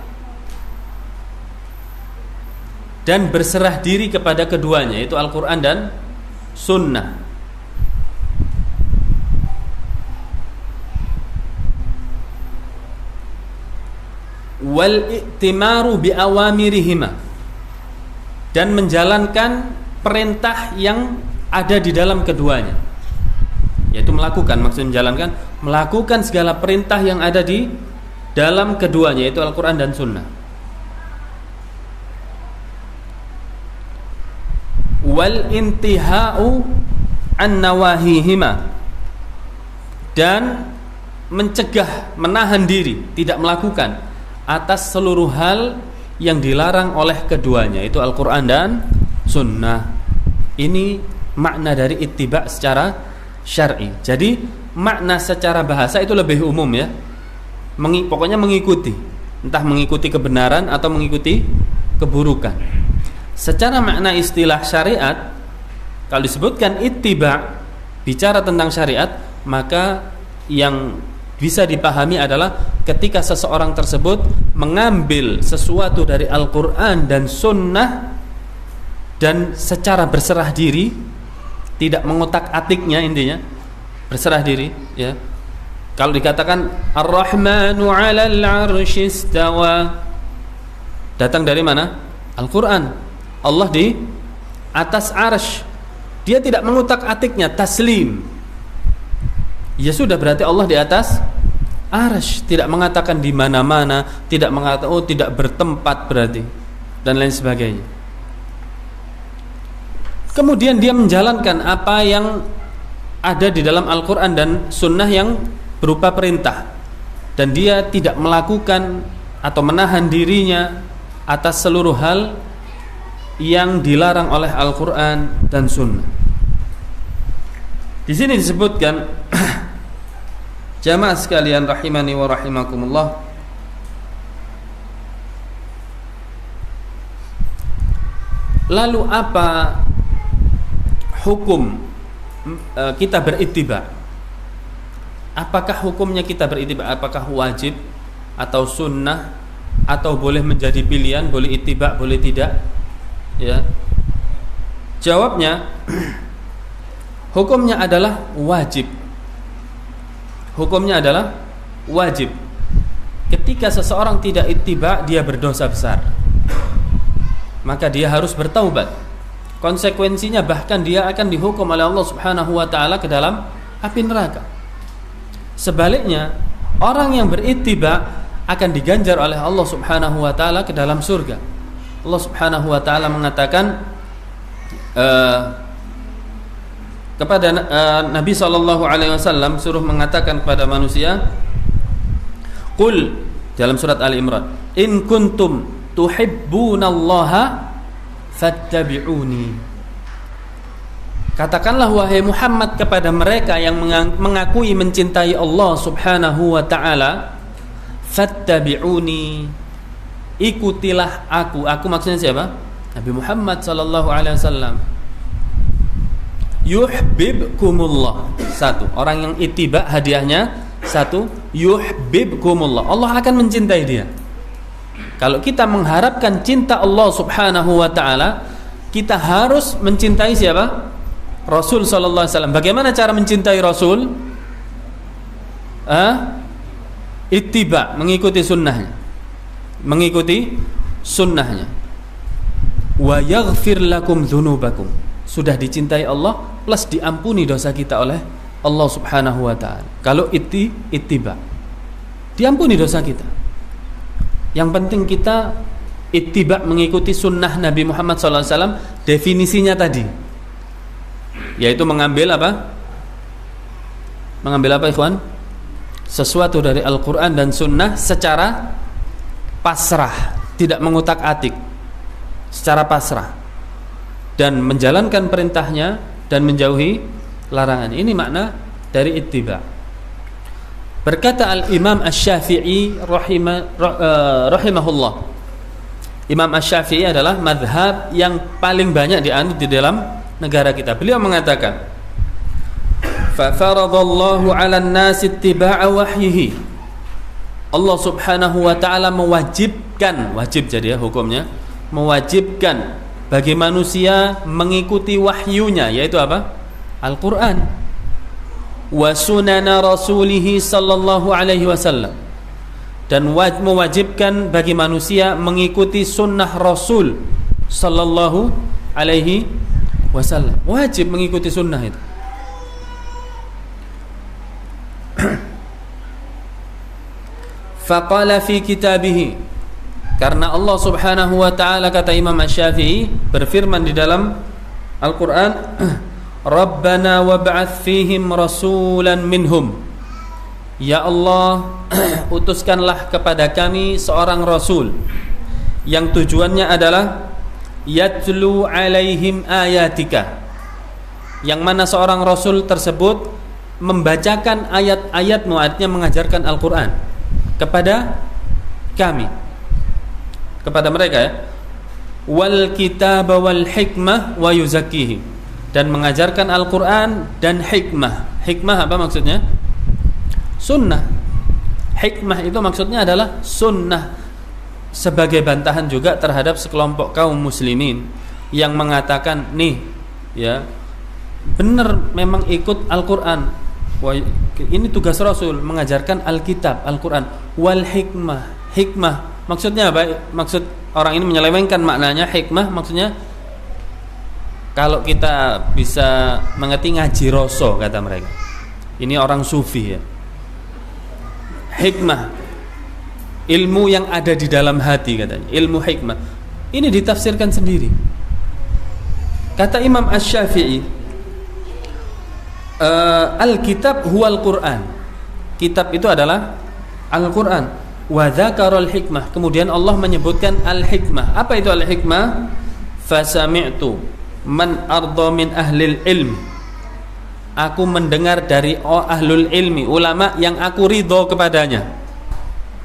B: dan berserah diri kepada keduanya, yaitu Al-Quran dan Sunnah. Wal i'timaru bi awamirihima, dan menjalankan perintah yang ada di dalam keduanya, yaitu melakukan, maksud menjalankan, melakukan segala perintah yang ada di dalam keduanya, yaitu Al-Quran dan Sunnah. Wal intihau an nawahihima, dan mencegah, menahan diri, tidak melakukan atas seluruh hal yang dilarang oleh keduanya, itu Al-Quran dan Sunnah. Ini makna dari ittiba' secara syar'i. Jadi makna secara bahasa itu lebih umum, ya. Pokoknya mengikuti, entah mengikuti kebenaran atau mengikuti keburukan. Secara makna istilah syariat, kalau disebutkan ittiba', bicara tentang syariat, maka yang bisa dipahami adalah ketika seseorang tersebut mengambil sesuatu dari Al-Quran dan Sunnah dan secara berserah diri, tidak mengotak-atiknya, intinya berserah diri, ya. Kalau dikatakan Ar-Rahmanu 'alal 'arsy istawa, datang dari mana? Al-Quran. Allah di atas arsy. Dia tidak mengotak-atiknya, taslim. Ya sudah, berarti Allah di atas arsy, tidak mengatakan di mana-mana, tidak mengatakan tidak bertempat berarti, dan lain sebagainya. Kemudian dia menjalankan apa yang ada di dalam Al-Quran dan Sunnah yang berupa perintah, dan dia tidak melakukan atau menahan dirinya atas seluruh hal yang dilarang oleh Al-Quran dan Sunnah. Di sini disebutkan jamaah sekalian rahimani wa rahimakumullah, lalu apa hukum kita berittiba? Apakah hukumnya kita berittiba? Apakah wajib atau sunnah atau boleh menjadi pilihan, boleh ittiba, boleh tidak? Ya. Jawabnya hukumnya adalah wajib. Hukumnya adalah wajib. Ketika seseorang tidak ittiba, dia berdosa besar. Maka dia harus bertaubat. Konsekuensinya bahkan dia akan dihukum oleh Allah Subhanahu wa taala ke dalam api neraka. Sebaliknya, orang yang berittiba akan diganjar oleh Allah Subhanahu wa taala ke dalam surga. Allah Subhanahu wa taala mengatakan kepada Nabi SAW suruh mengatakan kepada manusia, Qul, dalam surat Ali Imran, in kuntum tuhibbunallaha fattabi'uni. Katakanlah wahai Muhammad kepada mereka yang mengakui mencintai Allah Subhanahu wa taala, fattabi'uni, ikutilah aku. Aku maksudnya siapa? Nabi Muhammad sallallahu alaihi wasallam. Yuhibbukumullah. Satu, orang yang ittiba hadiahnya satu, yuhibbukumullah. Allah akan mencintai dia. Kalau kita mengharapkan cinta Allah Subhanahu wa taala, kita harus mencintai siapa? Rasul sallallahu alaihi wasallam. Bagaimana cara mencintai Rasul? Ittiba, mengikuti sunnahnya. Mengikuti sunnahnya. Wa yaghfir lakum dzunubakum. Sudah dicintai Allah plus diampuni dosa kita oleh Allah Subhanahu wa taala. Kalau ittiba, diampuni dosa kita. Yang penting kita ittiba, mengikuti sunnah Nabi Muhammad SAW. Definisinya tadi, yaitu mengambil apa? Mengambil apa, ikhwan? Sesuatu dari Al-Quran dan Sunnah secara pasrah, tidak mengutak-atik, secara pasrah, dan menjalankan perintahnya dan menjauhi larangan. Ini makna dari ittiba. Berkata Al-Imam Asy-Syafi'i rahimahullah. Imam Asy-Syafi'i adalah mazhab yang paling banyak dianut di dalam negara kita. Beliau mengatakan, fa faradallahu 'alan nasi ittiba'a wahyihi. Allah Subhanahu wa taala mewajibkan, wajib jadi ya hukumnya, mewajibkan bagi manusia mengikuti wahyunya, yaitu apa? Al-Quran. Wa sunana rasulih sallallahu alaihi wasallam, dan mewajibkan bagi manusia mengikuti sunnah Rasul sallallahu alaihi wasallam. Wajib mengikuti sunnah itu. Faqala fi kitabih, karena Allah Subhanahu wa taala, kata Imam Asy-Syafi'i, berfirman di dalam Al-Qur'an, Rabbana wab'ats fihim rasulan minhum. Ya Allah, utuskanlah kepada kami seorang rasul yang tujuannya adalah yatlu alaihim ayatika, yang mana seorang rasul tersebut membacakan ayat-ayatmu, artinya mengajarkan Al-Qur'an kepada kami, kepada mereka ya. Wal kitaba wal hikmah wa yuzakkihim, dan mengajarkan Al-Qur'an dan hikmah. Hikmah apa maksudnya? Sunnah. Hikmah itu maksudnya adalah sunnah, sebagai bantahan juga terhadap sekelompok kaum muslimin yang mengatakan, nih ya, benar memang ikut Al-Qur'an. Wah, ini tugas Rasul, mengajarkan Alkitab, Al-Quran. Wal hikmah. Hikmah maksudnya apa? Maksud orang ini menyelewengkan maknanya. Hikmah maksudnya, kalau kita bisa mengerti, ngaji roso, kata mereka. Ini orang sufi ya. Hikmah, ilmu yang ada di dalam hati, katanya. Ilmu hikmah. Ini ditafsirkan sendiri. Kata Imam Asy-Syafi'i, Al-kitab huwal Qur'an. Kitab itu adalah Al-Qur'an. Wa dzakarul hikmah. Kemudian Allah menyebutkan al-hikmah. Apa itu al-hikmah? fasami'tu man arda min ahlil ilm, aku mendengar dari ahlul ilmi, ulama yang aku ridho kepadanya.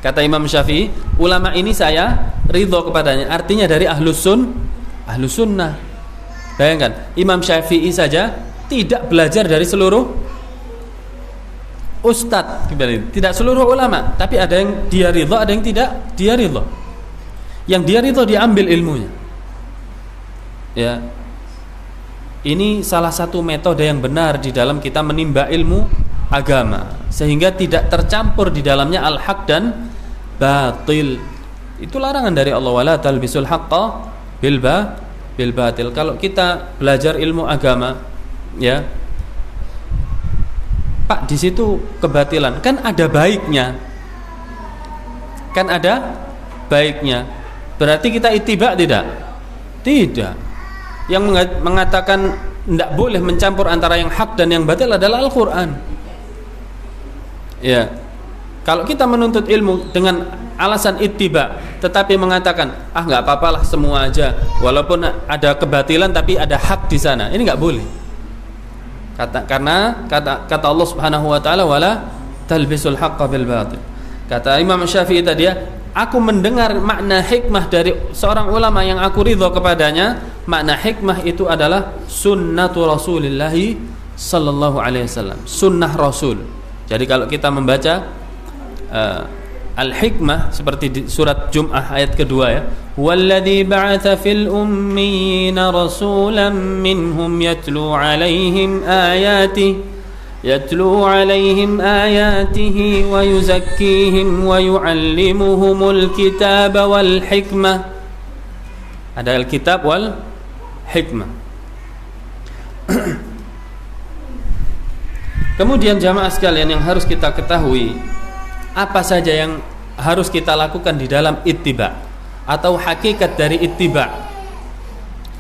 B: Kata Imam Syafi'i, ulama ini saya ridho kepadanya, artinya dari ahlus sunnah. Bayangkan, Imam Syafi'i saja tidak belajar dari seluruh ustadz, tidak seluruh ulama, tapi ada yang dia ridho, ada yang tidak dia ridho. Yang dia ridho diambil ilmunya. Ya, ini salah satu metode yang benar di dalam kita menimba ilmu agama, sehingga tidak tercampur di dalamnya al-haq dan batil. Itu larangan dari Allah, wala talbisul haqqa bil batil. Kalau kita belajar ilmu agama, ya Pak, di situ kebatilan, kan ada baiknya. Berarti kita ittiba tidak? Tidak. Yang mengatakan tidak boleh mencampur antara yang hak dan yang batil adalah Al-Quran. Ya, kalau kita menuntut ilmu dengan alasan ittiba, tetapi mengatakan nggak apa-apalah semua aja, walaupun ada kebatilan tapi ada hak di sana, ini nggak boleh. Karena kata Allah Subhanahu wa taala, wala talbisul haqqa bil batil. Kata Imam Syafi'i tadi, aku mendengar makna hikmah dari seorang ulama yang aku ridho kepadanya. Makna hikmah itu adalah sunnatu Rasulillah sallallahu alaihi wasallam, sunnah Rasul. Jadi kalau kita membaca al-hikmah seperti di surat Jum'ah ayat kedua, ya, walladzi ba'atsa fil ummiyina rasulan minhum yatlu 'alaihim ayatihi wa yuzakkihim wa yu'allimuhumul kitaba wal hikmah. Ada al-kitab wal hikmah. Kemudian jamaah sekalian, yang harus kita ketahui, apa saja yang harus kita lakukan di dalam ittiba, atau hakikat dari ittiba.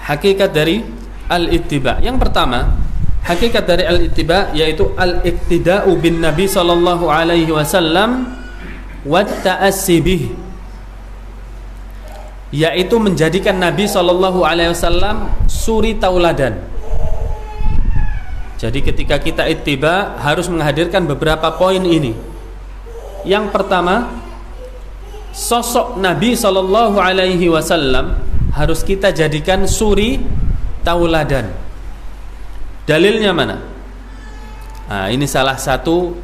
B: Hakikat dari al-ittiba, yang pertama, hakikat dari al-ittiba yaitu al-iqtida'u bin Nabi sallallahu alaihi wasallam wa ta'assi bih, yaitu menjadikan Nabi sallallahu alaihi wasallam suri tauladan. Jadi ketika kita ittiba harus menghadirkan beberapa poin ini. Yang pertama, sosok Nabi sallallahu alaihi wasallam harus kita jadikan suri tauladan. Dalilnya mana? Ini salah satu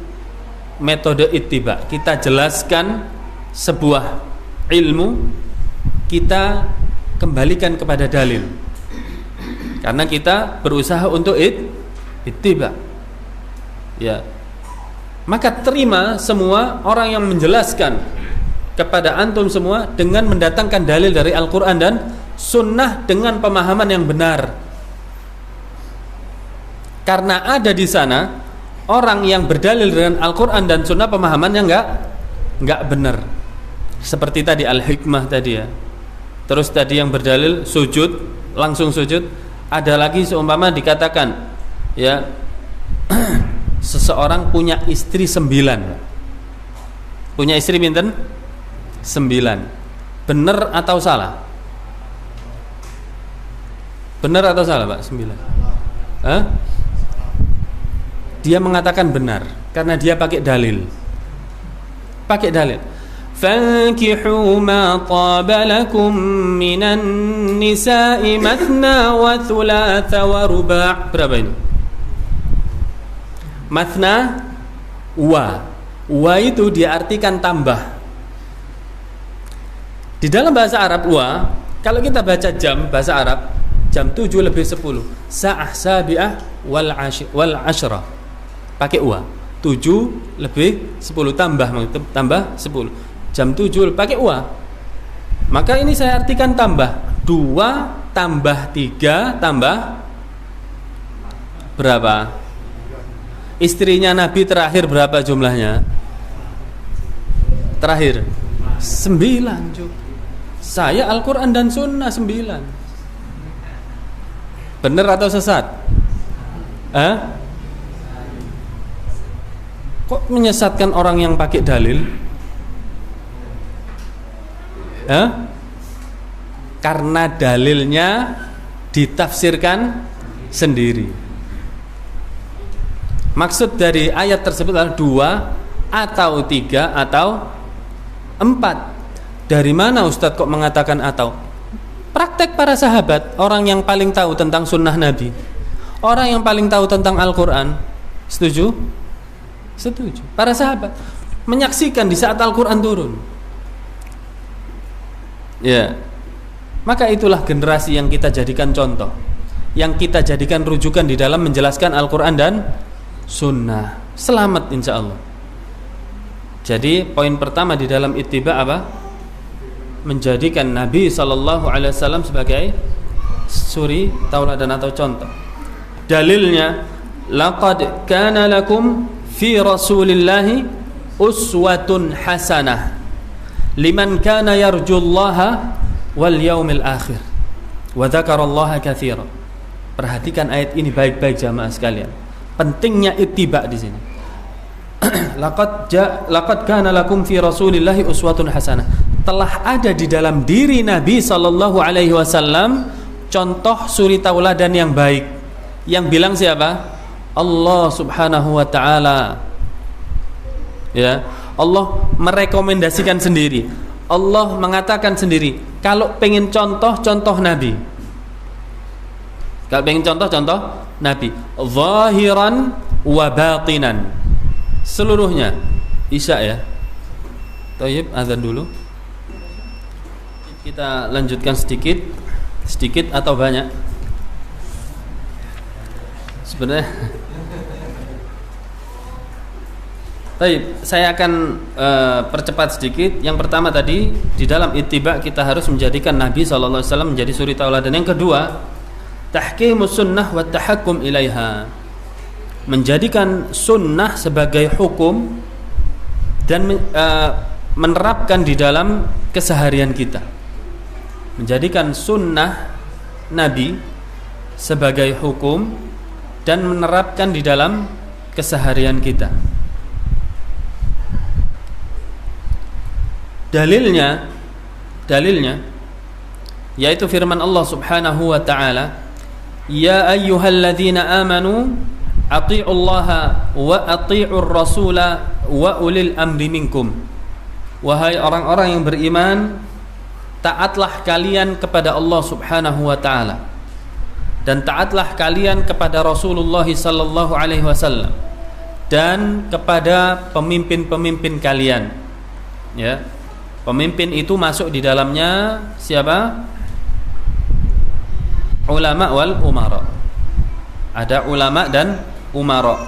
B: metode ittiba. Kita jelaskan sebuah ilmu, kita kembalikan kepada dalil. Karena kita berusaha untuk ittiba. Ya. Maka terima semua orang yang menjelaskan kepada antum semua dengan mendatangkan dalil dari Al-Quran dan Sunnah dengan pemahaman yang benar. Karena ada di sana orang yang berdalil dengan Al-Quran dan Sunnah pemahaman yang enggak benar. Seperti tadi Al-Hikmah tadi, ya. Terus tadi yang berdalil sujud, langsung sujud. Ada lagi seumpama dikatakan, ya, seseorang punya istri 9. Punya istri binten? 9. Benar atau salah? Benar atau salah, Pak? 9. Dia mengatakan benar karena dia pakai dalil. Fankihu ma taba lakum minan nisa'i mathna wa thulatha wa ruba'. Berapa ini? Mathna wa itu diartikan tambah. Di dalam bahasa Arab wa, kalau kita baca jam bahasa Arab, jam 7 lebih 10, sa'ah sabi'ah wal ashra, pakai wa. 7 lebih 10 tambah 10, jam 7 pakai wa. Maka ini saya artikan tambah. 2 tambah 3 tambah berapa? Istrinya Nabi terakhir berapa jumlahnya? Terakhir 9 juga. Saya Al-Quran dan Sunnah 9. Benar atau sesat? Kok menyesatkan orang yang pakai dalil? Karena dalilnya ditafsirkan sendiri. Maksud dari ayat tersebut adalah 2 atau 3 atau 4. Dari mana Ustadz kok mengatakan atau? Praktek para sahabat, orang yang paling tahu tentang sunnah Nabi, orang yang paling tahu tentang Al-Quran. Setuju? Setuju. Para sahabat menyaksikan di saat Al-Quran turun. Ya. Maka itulah generasi yang kita jadikan contoh, yang kita jadikan rujukan di dalam menjelaskan Al-Quran dan sunnah. Selamat insya Allah. Jadi poin pertama di dalam ittiba apa? Menjadikan Nabi SAW sebagai suri tauladan atau contoh. Dalilnya, laqad kana lakum fi rasulillahi uswatun hasanah liman kana yarjullaha wal yaumil akhir wa dzakarallaha katsiran. Perhatikan ayat ini baik-baik jamaah sekalian. Pentingnya ittiba di sini. Laqad kana lakum fi rasulillahi uswatun hasanah. Telah ada di dalam diri Nabi sallallahu alaihi wasallam contoh suri tauladan yang baik. Yang bilang siapa? Allah Subhanahu wa taala. Ya, Allah merekomendasikan sendiri. Allah mengatakan sendiri, kalau pengen contoh Nabi. Kalau pengen contoh Nabi, zahiran wa batinan. Seluruhnya. Isya ya. Thayyib, azan dulu. Kita lanjutkan sedikit atau banyak? Sebenarnya baik, saya akan percepat sedikit. Yang pertama tadi, di dalam ittiba kita harus menjadikan Nabi SAW menjadi suri tauladan. Yang kedua, tahkimus sunnah wa tahakkum ilaiha. Menjadikan sunnah sebagai hukum dan menerapkan di dalam keseharian kita. Menjadikan sunnah Nabi sebagai hukum dan menerapkan di dalam keseharian kita. Dalilnya yaitu firman Allah Subhanahu wa taala, ya ayyuhalladzina amanu athi'ullaha wa athi'ur rasula wa ulil amri minkum. Wahai orang-orang yang beriman, taatlah kalian kepada Allah Subhanahu wa taala dan taatlah kalian kepada Rasulullah sallallahu alaihi wasallam dan kepada pemimpin-pemimpin kalian. Ya. Pemimpin itu masuk di dalamnya siapa? Ulama wal umara. Ada ulama dan umara.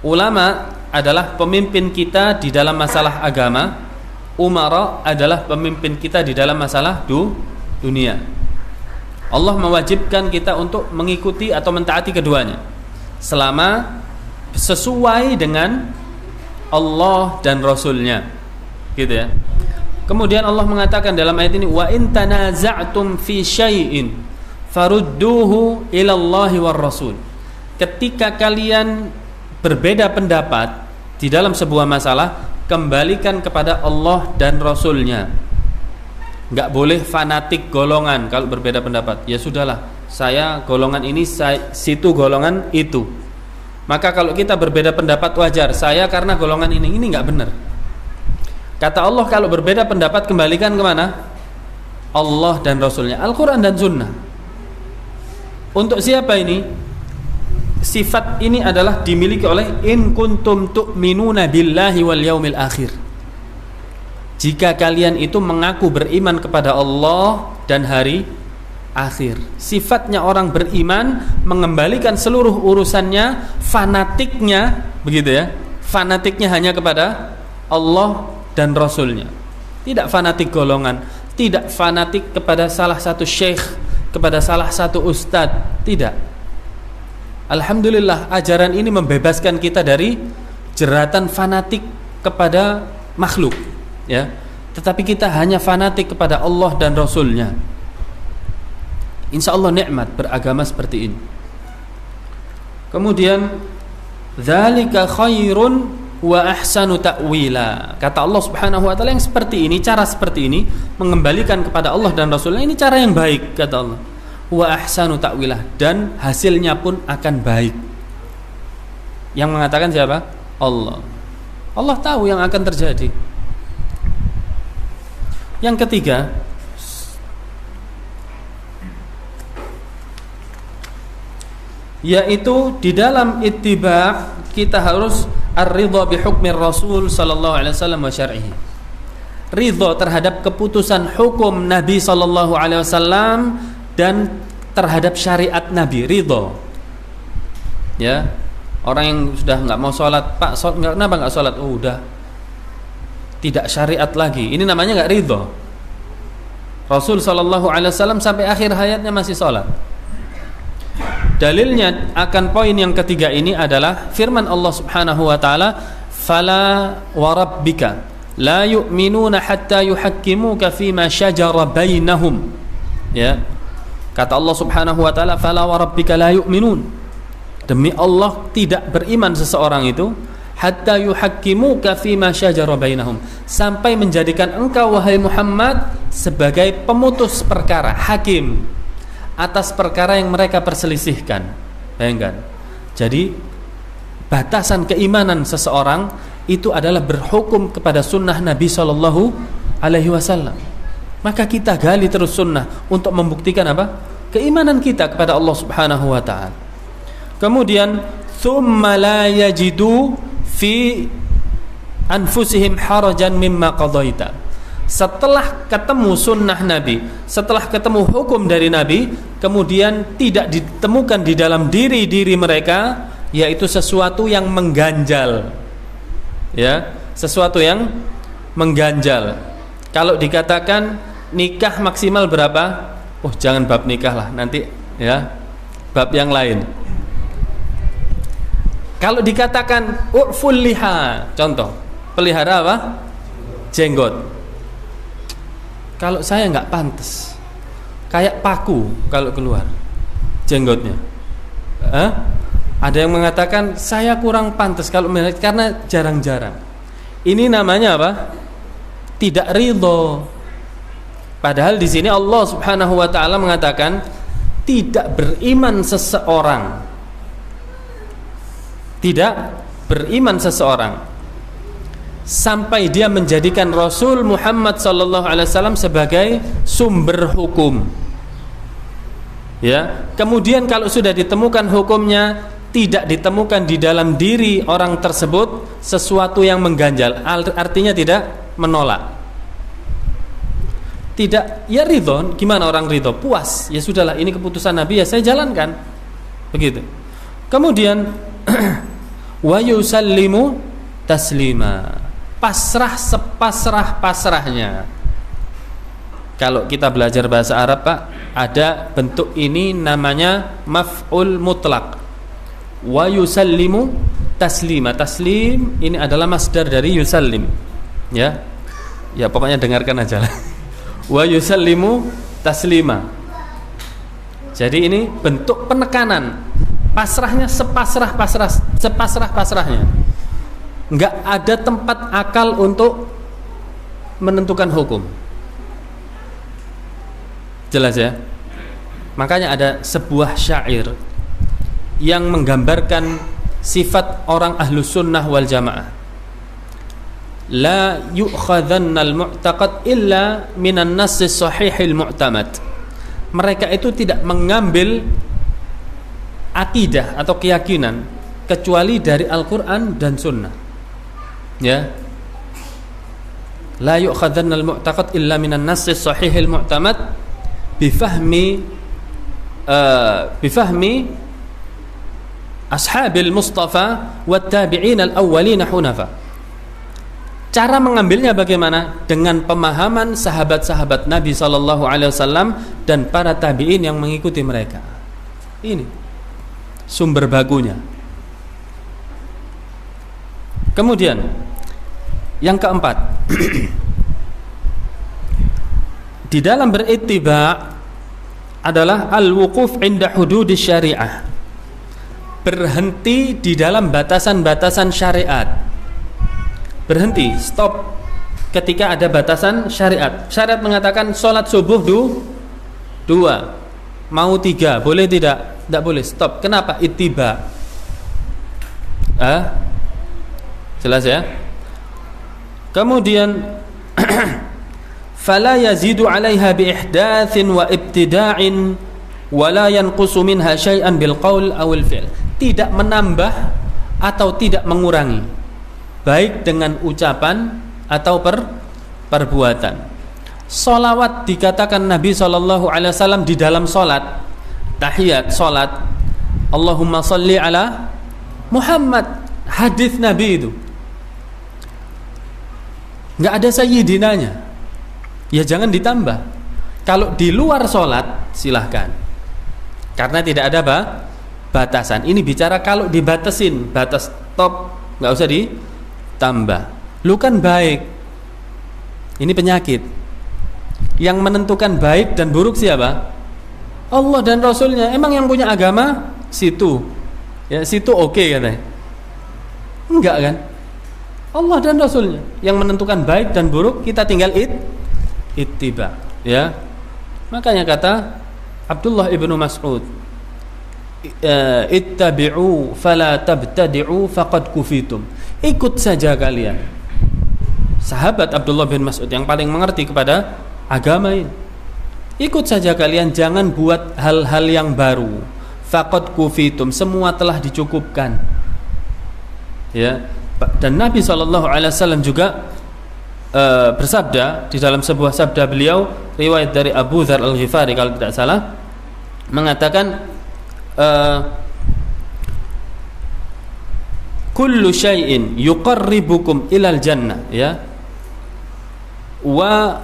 B: Ulama adalah pemimpin kita di dalam masalah agama. Umara adalah pemimpin kita di dalam masalah dunia. Allah mewajibkan kita untuk mengikuti atau mentaati keduanya selama sesuai dengan Allah dan Rasulnya, gitu ya. Kemudian Allah mengatakan dalam ayat ini, wa in tanaza'tum fi syai'in farudduhu ila Allahi war Rasul. Ketika kalian berbeda pendapat di dalam sebuah masalah, kembalikan kepada Allah dan Rasulnya. Enggak boleh fanatik golongan kalau berbeda pendapat. Ya sudahlah, saya golongan ini, situ golongan itu. Maka kalau kita berbeda pendapat wajar, saya karena golongan ini enggak benar. Kata Allah, kalau berbeda pendapat kembalikan kemana? Allah dan Rasulnya, Al-Quran dan Sunnah. Untuk siapa ini? Sifat ini adalah dimiliki oleh in kuntum tu'minuna billahi wal yaumil akhir. Jika kalian itu mengaku beriman kepada Allah dan hari akhir. Sifatnya orang beriman mengembalikan seluruh urusannya, fanatiknya, begitu ya, fanatiknya hanya kepada Allah dan Rasulnya. Tidak fanatik golongan, tidak fanatik kepada salah satu syekh, kepada salah satu ustadz, tidak. Alhamdulillah, ajaran ini membebaskan kita dari jeratan fanatik kepada makhluk, ya. Tetapi kita hanya fanatik kepada Allah dan Rasulnya. Insya Allah nikmat beragama seperti ini. Kemudian, dzalika khairun wa ahsanu ta'wila. Kata Allah Subhanahu wa taala, yang seperti ini, cara seperti ini mengembalikan kepada Allah dan Rasulnya, ini cara yang baik, kata Allah. wa ahsanu ta'wilah, dan hasilnya pun akan baik. Yang mengatakan siapa? Allah. Allah tahu yang akan terjadi. Yang ketiga, yaitu di dalam ittiba' kita harus ar-ridha bi hukmi Rasul sallallahu alaihi wasallam wa syar'ihi. Ridha terhadap keputusan hukum Nabi sallallahu alaihi wasallam dan terhadap syariat Nabi, ridha. Ya. Orang yang sudah enggak mau salat, Pak, kenapa enggak salat? Oh, udah tidak syariat lagi. Ini namanya enggak ridha. Rasul sallallahu alaihi wasallam sampai akhir hayatnya masih salat. Dalilnya akan poin yang ketiga ini adalah firman Allah Subhanahu wa taala, "Fala wa rabbika la yu'minuna hatta yuhakkimuka fima shajara bainahum." Ya. Kata Allah Subhanahu wa taala, "Fala wa rabbika la yu'minun." Demi Allah tidak beriman seseorang itu hatta yuhakkimuka fima shajara bainahum, sampai menjadikan engkau wahai Muhammad sebagai pemutus perkara, hakim atas perkara yang mereka perselisihkan. Bayangkan. Jadi batasan keimanan seseorang itu adalah berhukum kepada sunnah Nabi sallallahu alaihi wasallam. Maka kita gali terus sunnah untuk membuktikan apa? Keimanan kita kepada Allah Subhanahu wa taala. Kemudian thumma la yajidu fi anfusihim harajan mimma qadaita. Setelah ketemu sunnah Nabi, setelah ketemu hukum dari Nabi, kemudian tidak ditemukan di dalam diri mereka yaitu sesuatu yang mengganjal. Ya, sesuatu yang mengganjal. Kalau dikatakan nikah maksimal berapa? Oh, jangan bab nikah lah, nanti ya bab yang lain. Kalau dikatakan urful liha, contoh, pelihara apa? Jenggot. Kalau saya nggak pantas, kayak paku kalau keluar jenggotnya. Ada yang mengatakan saya kurang pantas kalau karena jarang-jarang. Ini namanya apa? Tidak ridho. Padahal di sini Allah Subhanahu wa taala mengatakan tidak beriman seseorang. Tidak beriman seseorang sampai dia menjadikan Rasul Muhammad sallallahu alaihi wasallam sebagai sumber hukum. Ya, kemudian kalau sudah ditemukan hukumnya tidak ditemukan di dalam diri orang tersebut sesuatu yang mengganjal, artinya tidak menolak. Tidak, ya ridho. Gimana orang ridho? Puas. Ya sudahlah, ini keputusan Nabi, ya saya jalankan. Begitu. Kemudian wa yusallimu taslima. Pasrah sepasrah-pasrahnya. Kalau kita belajar bahasa Arab, Pak, ada bentuk ini namanya maf'ul mutlaq. Wa yusallimu taslima. Taslim ini adalah masdar dari yusallim. Ya. Ya pokoknya dengarkan aja lah. Wa yusallimu taslima. Jadi ini bentuk penekanan. Pasrahnya sepasrah-pasrahnya. Enggak ada tempat akal untuk menentukan hukum. Jelas ya? Makanya ada sebuah syair yang menggambarkan sifat orang ahlus sunnah wal jamaah. La yu'khadhannal mu'taqad illa minan nassi sahihil mu'tamad. Mereka itu tidak mengambil akidah atau keyakinan kecuali dari Al-Quran dan Sunnah. Ya, la yu'khadhannal mu'taqad illa minan nassi sahihil mu'tamad bifahmi ashabil mustafa wat tabi'in al-awwalin hunafa. Cara mengambilnya bagaimana? Dengan pemahaman sahabat-sahabat Nabi sallallahu alaihi wasallam dan para tabi'in yang mengikuti mereka. Ini sumber bakunya. Kemudian yang keempat, di dalam berittiba adalah al-wuquf inda hududis syariah. Berhenti di dalam batasan-batasan syariat. Berhenti, stop ketika ada batasan syariat. Syariat mengatakan sholat subuh 2. mau 3, boleh tidak? Tidak boleh, stop. Kenapa? Ittiba. Jelas ya? Kemudian fala yazidu 'alaiha bi ihdatsin wa ibtida'in wa la yanqusu minha syai'an bil qaul aw al fi'l. Tidak menambah atau tidak mengurangi, baik dengan ucapan atau perbuatan. Salawat dikatakan Nabi SAW di dalam salat, tahiyat salat, Allahumma salli ala Muhammad, hadis Nabi itu nggak ada sayyidinanya, ya jangan ditambah. Kalau di luar salat silahkan, karena tidak ada batasan. Ini bicara kalau dibatasin, batas top, nggak usah ditambah. Lu kan baik, ini penyakit. Yang menentukan baik dan buruk siapa? Allah dan Rasulnya. Emang yang punya agama situ, ya situ oke katanya. Enggak kan? Allah dan Rasulnya yang menentukan baik dan buruk, kita tinggal ittiba, ya. Makanya kata Abdullah ibnu Mas'ud, ittabi'u fala tabtadi'u faqad kufitum. Ikut saja kalian. Sahabat Abdullah bin Mas'ud yang paling mengerti kepada agama ini. Ikut saja kalian, jangan buat hal-hal yang baru. Faqad kufitum, semua telah dicukupkan. Ya. Dan Nabi SAW juga bersabda di dalam sebuah sabda beliau, riwayat dari Abu Dzar Al-Ghifari kalau tidak salah, mengatakan kullu syai'in yuqarribukum ilal jannah, ya, wa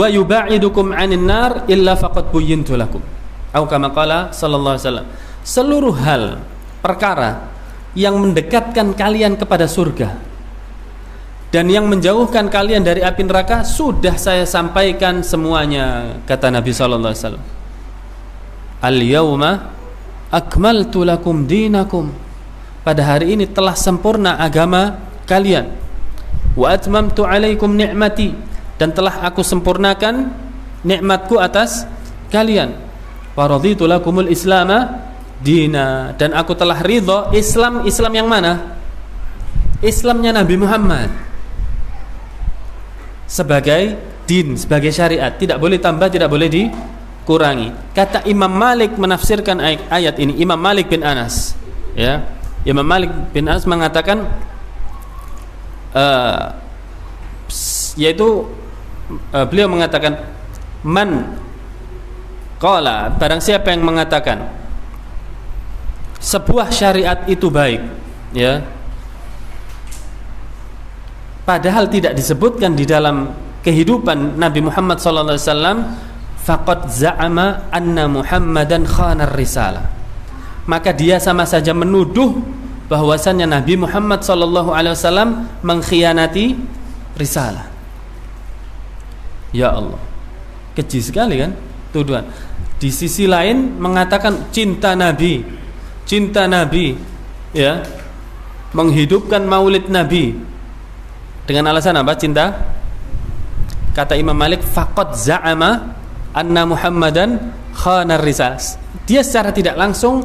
B: yuba'idukum 'anil nar illa faqad buyyintu lakum, atau kama qala sallallahu alaihi wasallam. Seluruh hal, perkara yang mendekatkan kalian kepada surga dan yang menjauhkan kalian dari api neraka sudah saya sampaikan semuanya, kata Nabi sallallahu alaihi wasallam. Al-yauma akmaltu lakum dinakum, pada hari ini telah sempurna agama kalian. Wa atmamtu alaikum ni'mati, dan telah aku sempurnakan nikmatku atas kalian. Wa raditu lakumul islama dina, dan aku telah ridha Islam yang mana? Islamnya Nabi Muhammad sebagai din, sebagai syariat, tidak boleh tambah, tidak boleh dikurangi. Kata Imam Malik menafsirkan ayat ini, Imam Malik bin Anas, ya, Imam Malik bin Anas mengatakan yaitu beliau mengatakan man qala, barang siapa yang mengatakan sebuah syariat itu baik, ya, padahal tidak disebutkan di dalam kehidupan Nabi Muhammad SAW, faqad za'ama anna Muhammadan khanar risalah, maka dia sama saja menuduh bahwasannya Nabi Muhammad SAW mengkhianati risalah. Ya Allah, keji sekali kan tuduhan. Di sisi lain mengatakan cinta Nabi, ya, menghidupkan maulid Nabi dengan alasan apa? Cinta. Kata Imam Malik, faqad za'ama anna Muhammadan khanar risalah. Dia secara tidak langsung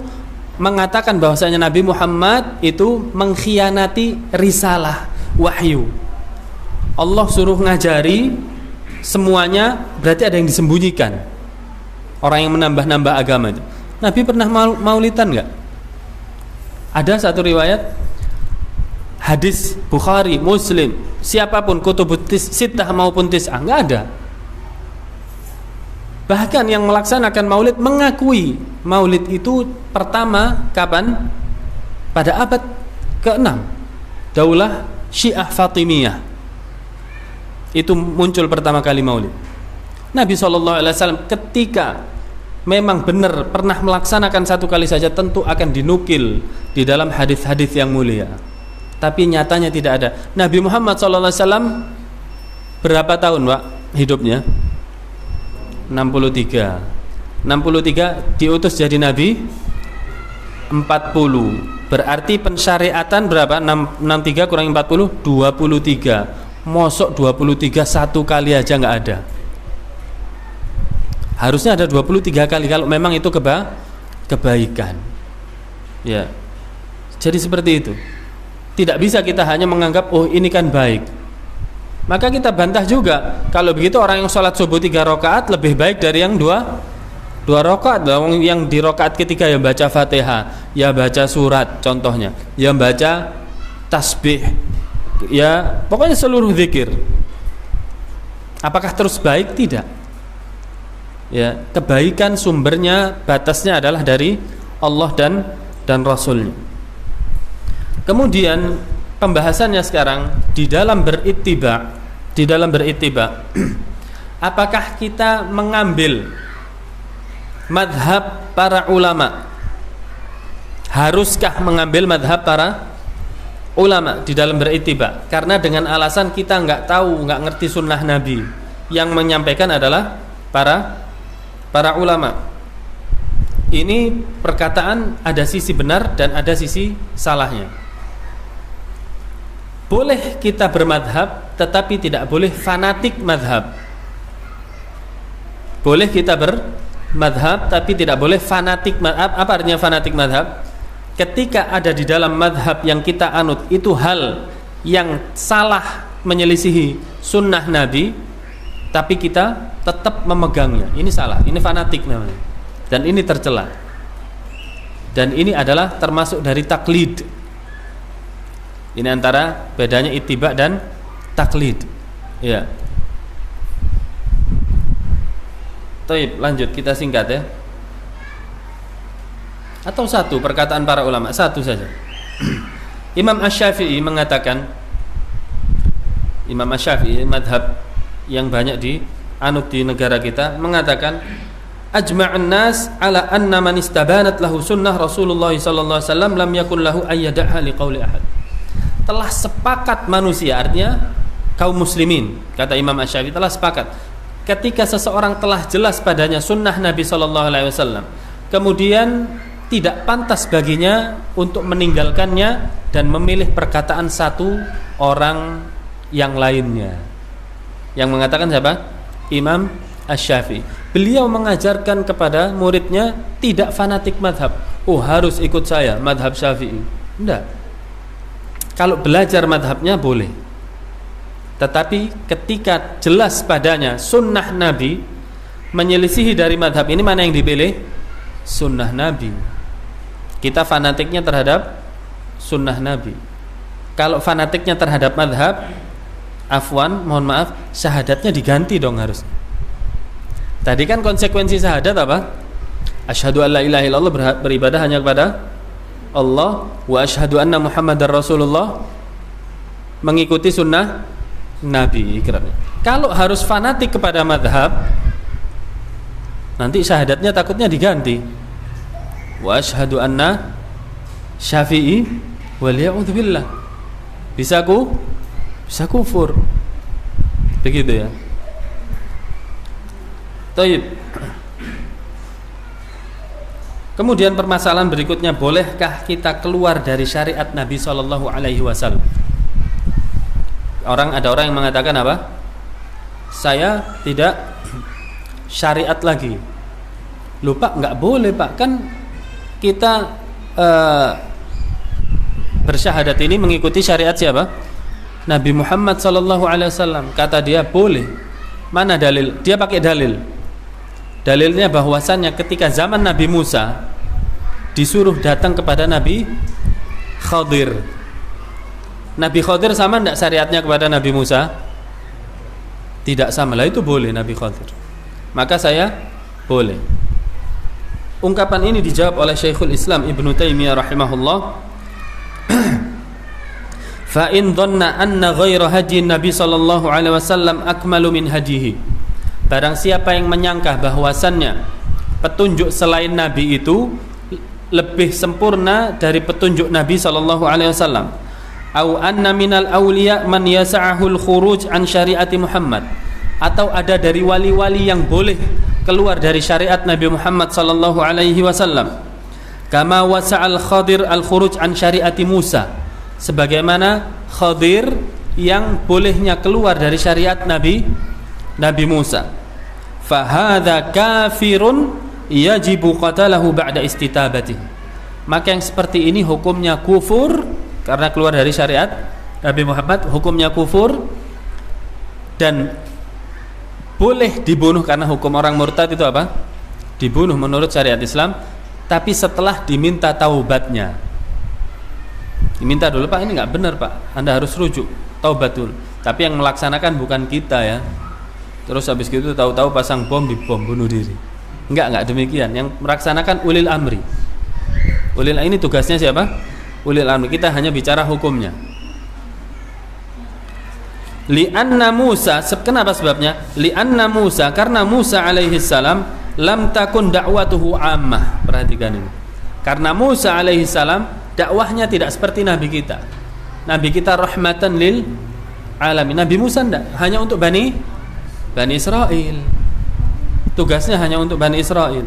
B: mengatakan bahwasanya Nabi Muhammad itu mengkhianati risalah, wahyu. Allah suruh ngajari semuanya, berarti ada yang disembunyikan. Orang yang menambah-nambah agama itu. Nabi pernah maulidan enggak? Ada satu riwayat hadis Bukhari, Muslim, siapapun kutubut sittah maupun tis'ah, enggak ada. Bahkan yang melaksanakan maulid mengakui maulid itu pertama kapan? Pada abad ke-6, Daulah Syiah Fatimiyah. Itu muncul pertama kali maulid. Nabi SAW ketika memang benar pernah melaksanakan satu kali saja, tentu akan dinukil di dalam hadis-hadis yang mulia. Tapi nyatanya tidak ada. Nabi Muhammad SAW berapa tahun, Pak, hidupnya? 63 diutus jadi Nabi 40. Berarti pensyariatan berapa? 63 kurangi 40, 23. Mosok 23 satu kali aja nggak ada. Harusnya ada 23 kali kalau memang itu kebaikan. Ya. Jadi seperti itu. Tidak bisa kita hanya menganggap oh ini kan baik. Maka kita bantah juga kalau begitu orang yang sholat subuh 3 rakaat lebih baik dari yang 2 rakaat. Yang di rakaat ketiga yang baca Fatihah, ya baca surat contohnya, yang baca tasbih, ya pokoknya seluruh zikir. Apakah terus baik? Tidak. Ya, kebaikan sumbernya batasnya adalah dari Allah dan Rasulnya. Kemudian pembahasannya sekarang di dalam berittiba, apakah kita mengambil madhab para ulama? Haruskah mengambil madhab para ulama di dalam berittiba? Karena dengan alasan kita nggak tahu, nggak ngerti sunnah Nabi, yang menyampaikan adalah para ulama. Ini perkataan ada sisi benar dan ada sisi salahnya. Boleh kita bermadhab, tetapi tidak boleh fanatik madhab. Boleh kita bermadhab, tapi tidak boleh fanatik madhab. Apa artinya fanatik madhab? Ketika ada di dalam madhab yang kita anut itu hal yang salah, menyelisihi sunnah Nabi, tapi kita tetap memegangnya, ini salah, ini fanatik namanya. Dan ini tercela. Dan ini adalah termasuk dari taklid. Ini antara bedanya ittiba dan taklid. Ya. Baik, lanjut kita singkat ya. Atau satu perkataan para ulama, satu saja. Imam Asy-Syafi'i mengatakan, Imam Asy-Syafi'i madhab yang banyak dianut di negara kita, mengatakan ajma'an nas ala anna man istabanat lahu sunnah Rasulullah sallallahu alaihi wasallam lam yakun lahu ayyadha liqauli ahad. Telah sepakat manusia, artinya kaum muslimin, kata Imam Asy-Syafi'i, telah sepakat ketika seseorang telah jelas padanya sunnah Nabi sallallahu alaihi wasallam, kemudian tidak pantas baginya untuk meninggalkannya dan memilih perkataan satu orang yang lainnya. Yang mengatakan siapa? Imam Asy-Syafi'i. Beliau mengajarkan kepada muridnya tidak fanatik madhab. Oh harus ikut saya madhab Syafi'i. Tidak. Kalau belajar madhabnya boleh, tetapi ketika jelas padanya sunnah Nabi menyelisihi dari madhab ini, mana yang dipilih? Sunnah Nabi. Kita fanatiknya terhadap sunnah Nabi. Kalau fanatiknya terhadap madhab, afwan, mohon maaf, syahadatnya diganti dong harusnya. Tadi kan konsekuensi syahadat apa? Asyhadu an la ilaha illallah, beribadah hanya kepada Allah, wa asyhadu anna Muhammadar Rasulullah, mengikuti sunnah Nabi ikrarnya. Kalau harus fanatik kepada madhab, nanti syahadatnya takutnya diganti. Wa asyhadu anna Syafi'i wal ya'udzubillah. Bisa kufur. Begitu ya. Taib. Kemudian permasalahan berikutnya, bolehkah kita keluar dari syariat Nabi sallallahu alaihi wasallam? Ada orang yang mengatakan apa? Saya tidak syariat lagi. Lupa, nggak boleh Pak, kan kita bersyahadat ini mengikuti syariat siapa? Nabi Muhammad sallallahu alaihi wasallam. Kata dia boleh. Mana dalil? Dia pakai dalil. Dalilnya bahwasannya ketika zaman Nabi Musa disuruh datang kepada Nabi Khadir. Nabi Khadir sama tidak syariatnya kepada Nabi Musa? Tidak sama. Lah itu boleh Nabi Khadir. Maka saya boleh. Ungkapan ini dijawab oleh Syekhul Islam Ibnu Taimiyah rahimahullah. Fa in dhanna anna ghaira hadi Nabi sallallahu alaihi wasallam akmalu min hadihi. Barang siapa yang menyangka bahwasannya petunjuk selain Nabi itu lebih sempurna dari petunjuk Nabi sallallahu alaihi wasallam, au anna minal awliya man yas'ahul khuruj an syariati Muhammad, atau ada dari wali-wali yang boleh keluar dari syariat Nabi Muhammad sallallahu alaihi wasallam, kama wasa'al Khadir al khuruj an syariati Musa, sebagaimana Khadir yang bolehnya keluar dari syariat Nabi Musa. fahadza kafirun yajibu qatalahu ba'da istitabatihi. Maka yang seperti ini hukumnya kufur karena keluar dari syariat Nabi Muhammad, hukumnya kufur dan boleh dibunuh karena hukum orang murtad itu apa? Dibunuh menurut syariat Islam, tapi setelah diminta taubatnya. Diminta dulu, Pak, ini nggak benar, Pak, Anda harus rujuk, taubat dulu. Tapi yang melaksanakan bukan kita ya. Terus habis itu tahu-tahu pasang bom, dibom, bunuh diri. Enggak demikian. Yang melaksanakan ulil amri. Ulil ini tugasnya siapa? Ulil amri. Kita hanya bicara hukumnya. Li'anna Musa, kenapa sebabnya? Li'anna Musa, karena Musa alaihi salam lam takun da'watuhu ammah. Perhatikan ini. Karena Musa alaihi salam dakwahnya tidak seperti Nabi kita. Nabi kita rahmatan lil alamin. Nabi Musa enggak, hanya untuk Bani Israel. Tugasnya hanya untuk Bani Israel.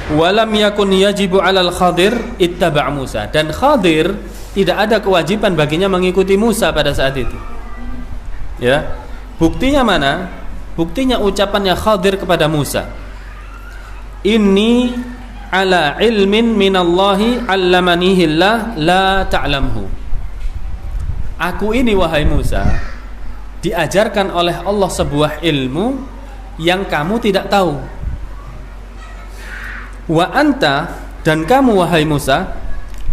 B: Walam yakun yajibu 'alal Khadir ittaba' Musa. Dan Khadir tidak ada kewajiban baginya mengikuti Musa pada saat itu. Ya. Buktinya mana? Buktinya ucapannya Khadir kepada Musa. Inni ala ilmin minallahi 'allamanihillah la ta'lamhu. Aku ini wahai Musa diajarkan oleh Allah sebuah ilmu yang kamu tidak tahu. Wa anta, dan kamu wahai Musa,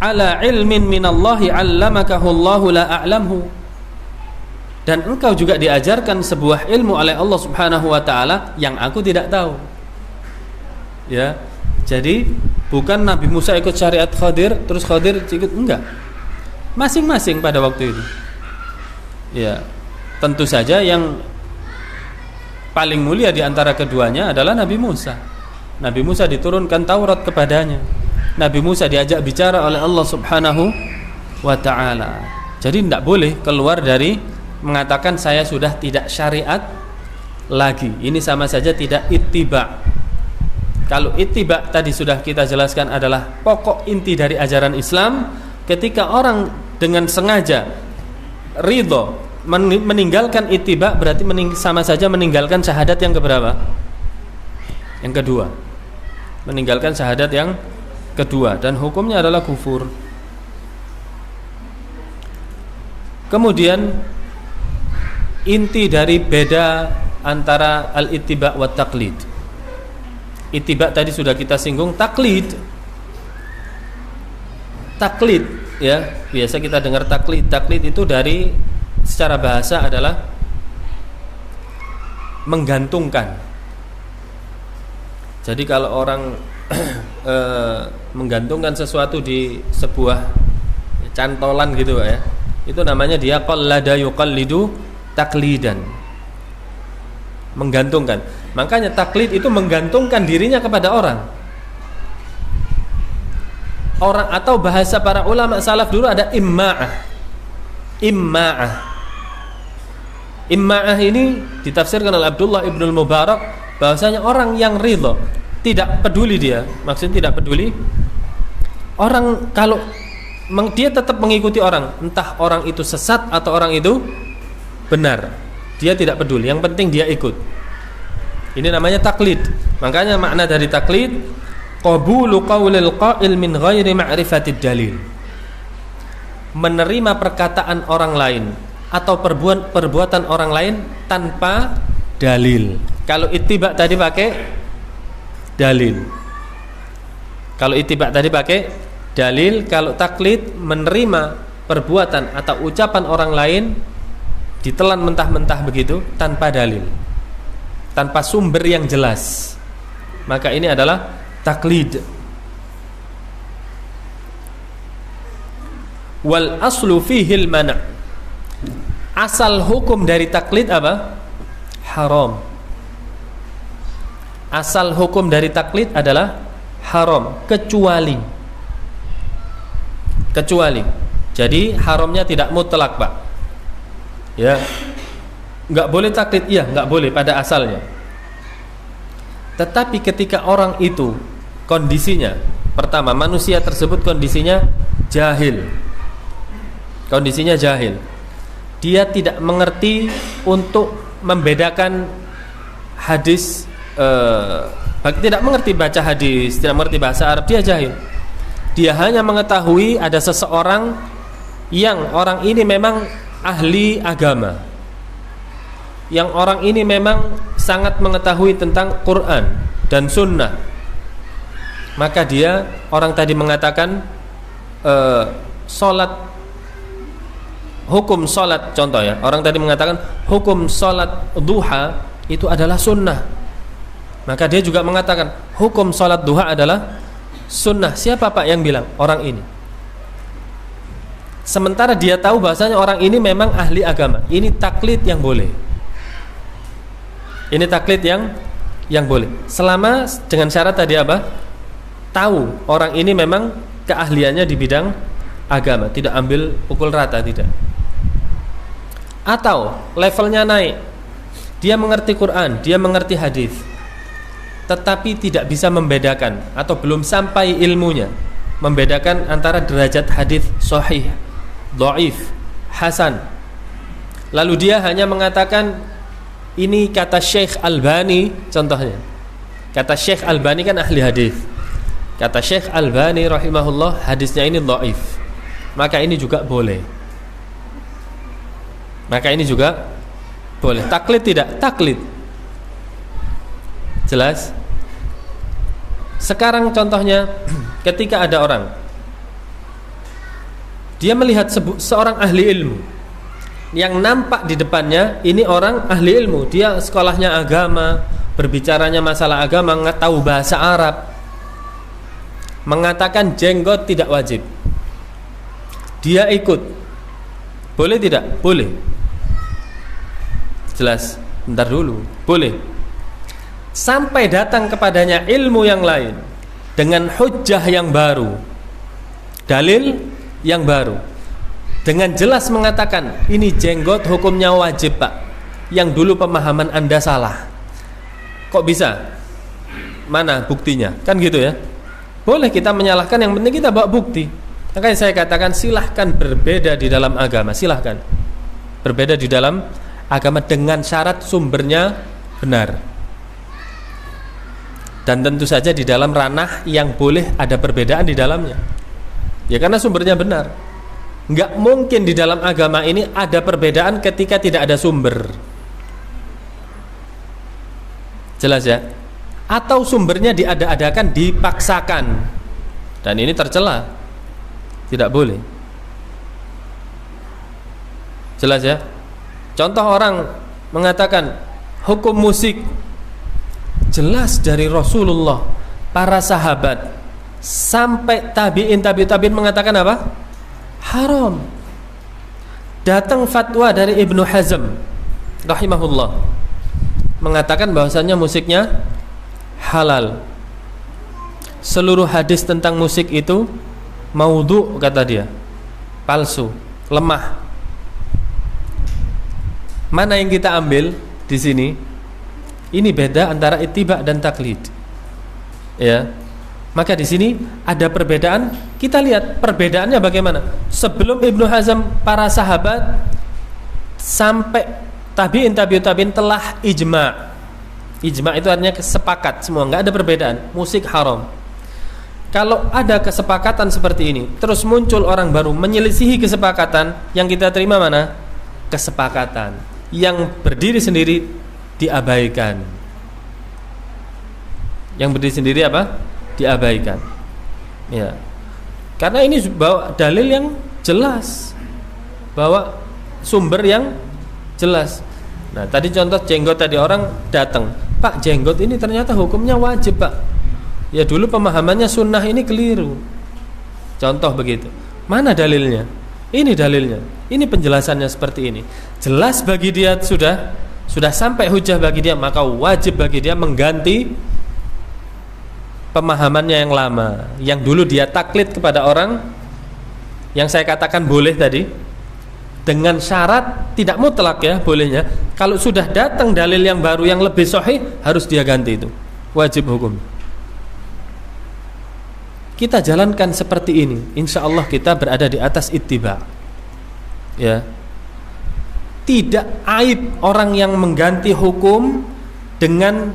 B: ala ilmin minallahi 'allamakahu Allahu la a'lamhu. Dan engkau juga diajarkan sebuah ilmu oleh Allah Subhanahu wa taala yang aku tidak tahu. Ya. Jadi bukan Nabi Musa ikut syariat Khadir terus Khadir ikut, enggak. Masing-masing pada waktu itu. Ya. Tentu saja yang paling mulia di antara keduanya adalah Nabi Musa. Nabi Musa diturunkan Taurat kepadanya. Nabi Musa diajak bicara oleh Allah Subhanahu wa taala. Jadi tidak boleh keluar dari mengatakan saya sudah tidak syariat lagi. Ini sama saja tidak ittiba. Kalau ittiba tadi sudah kita jelaskan adalah pokok inti dari ajaran Islam. Ketika orang dengan sengaja ridho meninggalkan ittiba, berarti sama saja meninggalkan syahadat yang keberapa? Yang kedua. Meninggalkan syahadat yang kedua, dan hukumnya adalah kufur. Kemudian inti dari beda antara al-ittiba wa taqlid. Ittiba tadi sudah kita singgung. Taklid ya, biasa kita dengar taklid. Taklid itu dari secara bahasa adalah menggantungkan. Jadi kalau orang menggantungkan sesuatu di sebuah cantolan gitu ya, itu namanya dia qallada yuqallidu taklidan, menggantungkan. Makanya taklid itu menggantungkan dirinya kepada orang atau bahasa para ulama salaf dulu ada imma'ah ini ditafsirkan oleh Abdullah ibnul Mubarak bahwasanya orang yang ridho, tidak peduli dia, maksudnya tidak peduli orang, kalau dia tetap mengikuti orang, entah orang itu sesat atau orang itu benar, dia tidak peduli, yang penting dia ikut. Ini namanya taklid. Makanya makna dari taklid qabulu qaulil qail min ghairi ma'rifatid dalil, menerima perkataan orang lain atau perbuatan orang lain tanpa dalil. Kalau ittiba tadi pakai dalil. Kalau ittiba tadi pakai dalil, kalau taklid menerima perbuatan atau ucapan orang lain ditelan mentah-mentah begitu tanpa dalil, tanpa sumber yang jelas, maka ini adalah taklid. Wal aslu fihil mana'. Asal hukum dari taklid apa? Haram. Asal hukum dari taklid adalah haram, kecuali. Jadi haramnya tidak mutlak, Pak. Ya. Enggak boleh taklid, iya, enggak boleh pada asalnya. Tetapi ketika orang itu kondisinya, pertama, manusia tersebut kondisinya jahil. Kondisinya jahil. Dia tidak mengerti untuk membedakan hadis, tidak mengerti baca hadis, tidak mengerti bahasa Arab, dia jahil. Dia hanya mengetahui ada seseorang yang orang ini memang ahli agama, yang orang ini memang sangat mengetahui tentang Quran dan Sunnah. Maka dia, orang tadi mengatakan hukum solat, contoh ya, orang tadi mengatakan hukum solat duha itu adalah sunnah, maka dia juga mengatakan hukum solat duha adalah sunnah. Siapa Pak yang bilang? Orang ini. Sementara dia tahu bahasanya orang ini memang ahli agama. Ini taklid yang boleh. Ini taklid yang boleh, selama dengan syarat tadi apa? Tahu orang ini memang keahliannya di bidang agama, tidak ambil pukul rata, tidak. Atau levelnya naik, dia mengerti Quran, dia mengerti hadis, tetapi tidak bisa membedakan atau belum sampai ilmunya membedakan antara derajat hadis sahih, dhaif, hasan. Lalu dia hanya mengatakan ini kata Syekh Albani, contohnya. Kata Syekh Albani kan ahli hadis. Kata Syekh Albani rahimahullah hadisnya ini dhaif. Maka ini juga boleh. Maka ini juga boleh. Taklid tidak? Taklid. Jelas? Sekarang contohnya ketika ada orang, dia melihat seorang ahli ilmu yang nampak di depannya ini orang ahli ilmu, dia sekolahnya agama, berbicaranya masalah agama, nggak tahu bahasa Arab, mengatakan jenggot tidak wajib. Dia ikut, boleh tidak? Boleh. Jelas? Bentar dulu, boleh. Sampai datang kepadanya ilmu yang lain dengan hujjah yang baru, dalil yang baru, dengan jelas mengatakan ini jenggot hukumnya wajib Pak, yang dulu pemahaman Anda salah. Kok bisa? Mana buktinya? Kan gitu ya. Boleh kita menyalahkan, yang penting kita bawa bukti. Makanya saya katakan silahkan berbeda di dalam agama, silahkan berbeda di dalam agama dengan syarat sumbernya benar. Dan tentu saja di dalam ranah yang boleh ada perbedaan di dalamnya. Ya karena sumbernya benar. Nggak mungkin di dalam agama ini ada perbedaan ketika tidak ada sumber. Jelas ya? Atau sumbernya diada-adakan, dipaksakan. Dan ini tercela. Tidak boleh. Jelas ya? Contoh orang mengatakan hukum musik, jelas dari Rasulullah, para sahabat, sampai tabi'in mengatakan apa? Haram. Datang fatwa dari Ibnu Hazm rahimahullah mengatakan bahwasannya musiknya halal. Seluruh hadis tentang musik itu maudhu, kata dia, palsu, lemah. Mana yang kita ambil di sini? Ini beda antara ittiba dan taklid. Ya. Maka di sini ada perbedaan. Kita lihat perbedaannya bagaimana. Sebelum Ibnu Hazm, para sahabat sampai tabi'in telah ijma'. Ijma' itu artinya sepakat semua, enggak ada perbedaan. Musik haram. Kalau ada kesepakatan seperti ini, terus muncul orang baru menyelisihi kesepakatan, yang kita terima mana? Kesepakatan. Yang berdiri sendiri diabaikan. Yang berdiri sendiri apa? Diabaikan. Ya. Karena ini bawa dalil yang jelas, bawa sumber yang jelas. Nah, tadi contoh jenggot, tadi orang datang, Pak, jenggot ini ternyata hukumnya wajib Pak. Ya dulu pemahamannya sunnah, ini keliru. Contoh begitu. Mana dalilnya? Ini dalilnya. Ini penjelasannya seperti ini. Jelas bagi dia, sudah sampai hujah bagi dia, maka wajib bagi dia mengganti pemahamannya yang lama, yang dulu dia taklid kepada orang yang saya katakan boleh tadi, dengan syarat tidak mutlak ya bolehnya. Kalau sudah datang dalil yang baru yang lebih sahih, harus dia ganti, itu wajib hukum. Kita jalankan seperti ini, insya Allah kita berada di atas ittiba. Ya, tidak aib orang yang mengganti hukum dengan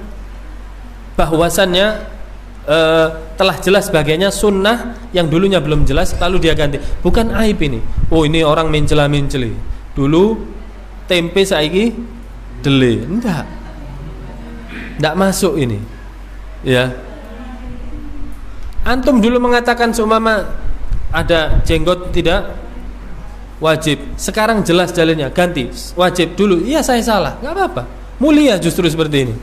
B: bahwasannya telah jelas bagiannya sunnah yang dulunya belum jelas lalu dia ganti. Bukan aib ini. Oh, ini orang mencela-menceli. Dulu tempe saiki dele. Enggak masuk ini. Ya. Antum dulu mengatakan seumpama ada jenggot tidak wajib. Sekarang jelas dalilnya ganti wajib dulu. Iya, saya salah. Enggak apa-apa. Mulia justru seperti ini.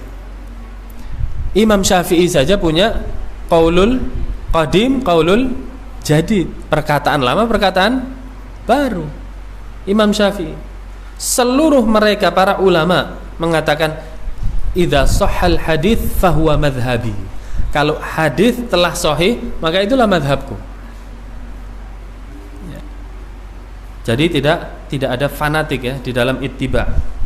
B: Imam Syafi'i saja punya qaulul qadim, qaulul jadid, perkataan lama, perkataan baru. Imam Syafi'i, seluruh mereka para ulama mengatakan idza shahhal hadits fahuwa madhhabi. Kalau hadis telah sahih, maka itulah madhabku. Ya. Jadi tidak ada fanatik ya di dalam ittiba'.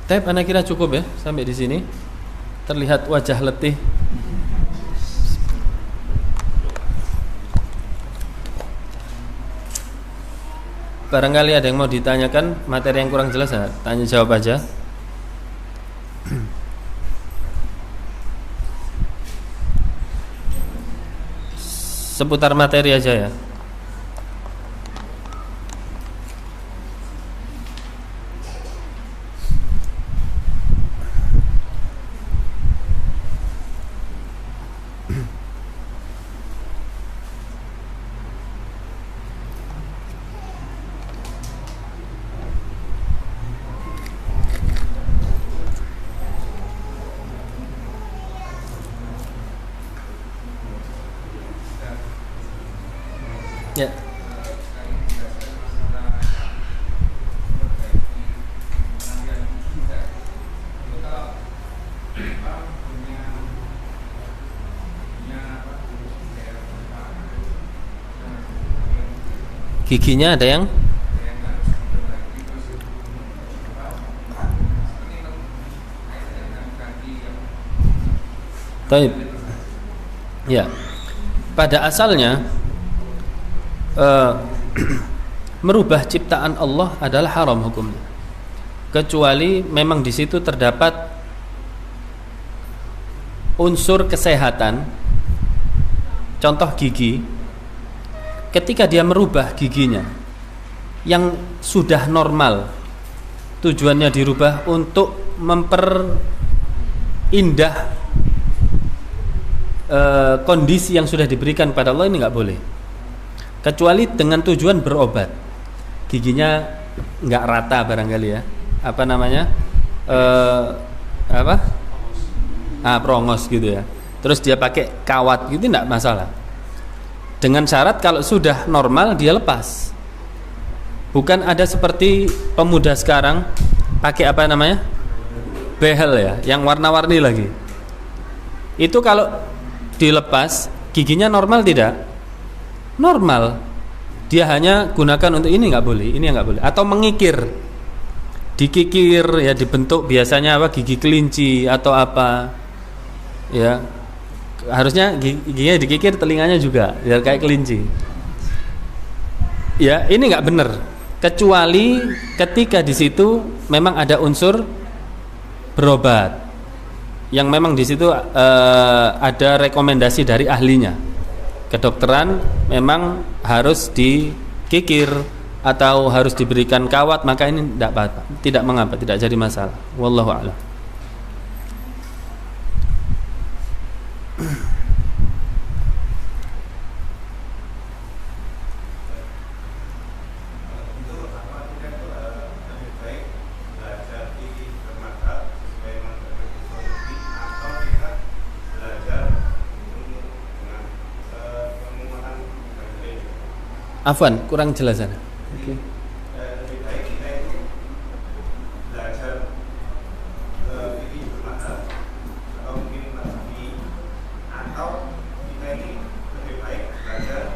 B: Tapi anak kira cukup ya sampai di sini. Terlihat wajah letih. Barangkali ada yang mau ditanyakan, materi yang kurang jelas ya, tanya jawab aja. Seputar materi aja ya. Ya. Giginya ada yang Taib. Ya. Pada asalnya merubah ciptaan Allah adalah haram hukumnya, kecuali memang di situ terdapat unsur kesehatan. Contoh gigi, ketika dia merubah giginya yang sudah normal, tujuannya dirubah untuk memperindah kondisi yang sudah diberikan pada Allah, ini nggak boleh. Kecuali dengan tujuan berobat, giginya nggak rata barangkali ya, apa namanya, prongos gitu ya. Terus dia pakai kawat gitu nggak masalah. Dengan syarat kalau sudah normal dia lepas. Bukan ada seperti pemuda sekarang pakai apa namanya, behel ya, yang warna-warni lagi. Itu kalau dilepas giginya normal tidak? Normal, dia hanya gunakan untuk ini, nggak boleh, ini nggak boleh. Atau mengikir, dikikir ya, dibentuk biasanya apa, gigi kelinci atau apa ya, harusnya giginya dikikir, telinganya juga biar kayak kelinci ya. Ini nggak benar, kecuali ketika di situ memang ada unsur berobat, yang memang di situ ada rekomendasi dari ahlinya. Kedokteran memang harus dikikir atau harus diberikan kawat, maka ini tidak mengapa, tidak jadi masalah. Wallahu a'lam. Afwan, kurang jelas sana. Okay.
A: Lebih baik kita itu belajar fikih bermadzhab atau mungkin mazhabi, atau kita ini lebih baik belajar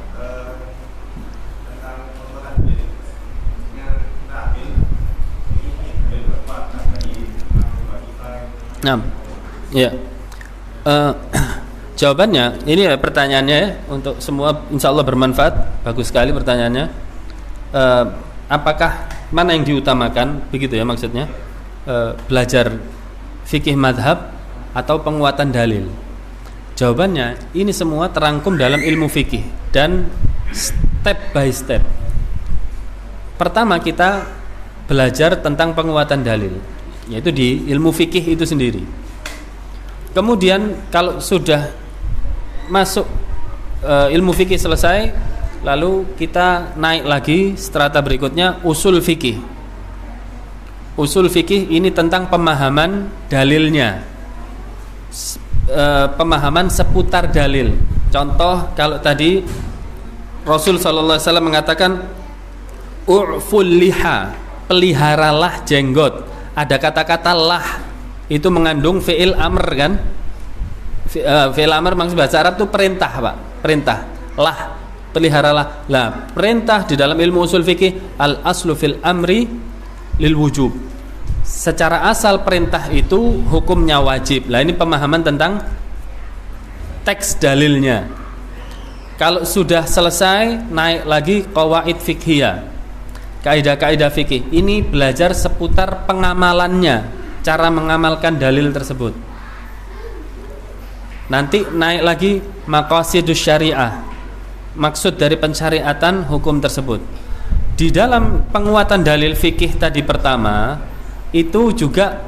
A: tentang perbuatan beliau. Maksudnya kita ambil ini beliau berbuat dari kita.
B: Nah, ya. Jawabannya, ini pertanyaannya ya, untuk semua insya Allah bermanfaat. Bagus sekali pertanyaannya. apakah mana yang diutamakan, begitu ya maksudnya, belajar fikih madhab atau penguatan dalil? Jawabannya, ini semua terangkum dalam ilmu fikih dan step by step. Pertama kita belajar tentang penguatan dalil, yaitu di ilmu fikih itu sendiri. Kemudian kalau sudah masuk ilmu fikih selesai, lalu kita naik lagi strata berikutnya, usul fikih. Usul fikih ini tentang pemahaman dalilnya, pemahaman seputar dalil. Contoh, kalau tadi Rasul sallallahu alaihi wasallam mengatakan u'ful liha, peliharalah jenggot. Ada kata-kata lah, itu mengandung fi'il amr kan? Fi'il amr maksud bahasa Arab itu perintah, Pak. Perintah. Lah, peliharalah. Lah, perintah di dalam ilmu usul fikih, al aslu fil amri lil wujub. Secara asal perintah itu hukumnya wajib. Lah, ini pemahaman tentang teks dalilnya. Kalau sudah selesai, naik lagi qawaid fiqhiyah, kaidah-kaidah fikih. Ini belajar seputar pengamalannya, cara mengamalkan dalil tersebut. Nanti naik lagi maqasidus syariah, maksud dari pensyariatan hukum tersebut. Di dalam penguatan dalil fikih tadi pertama, itu juga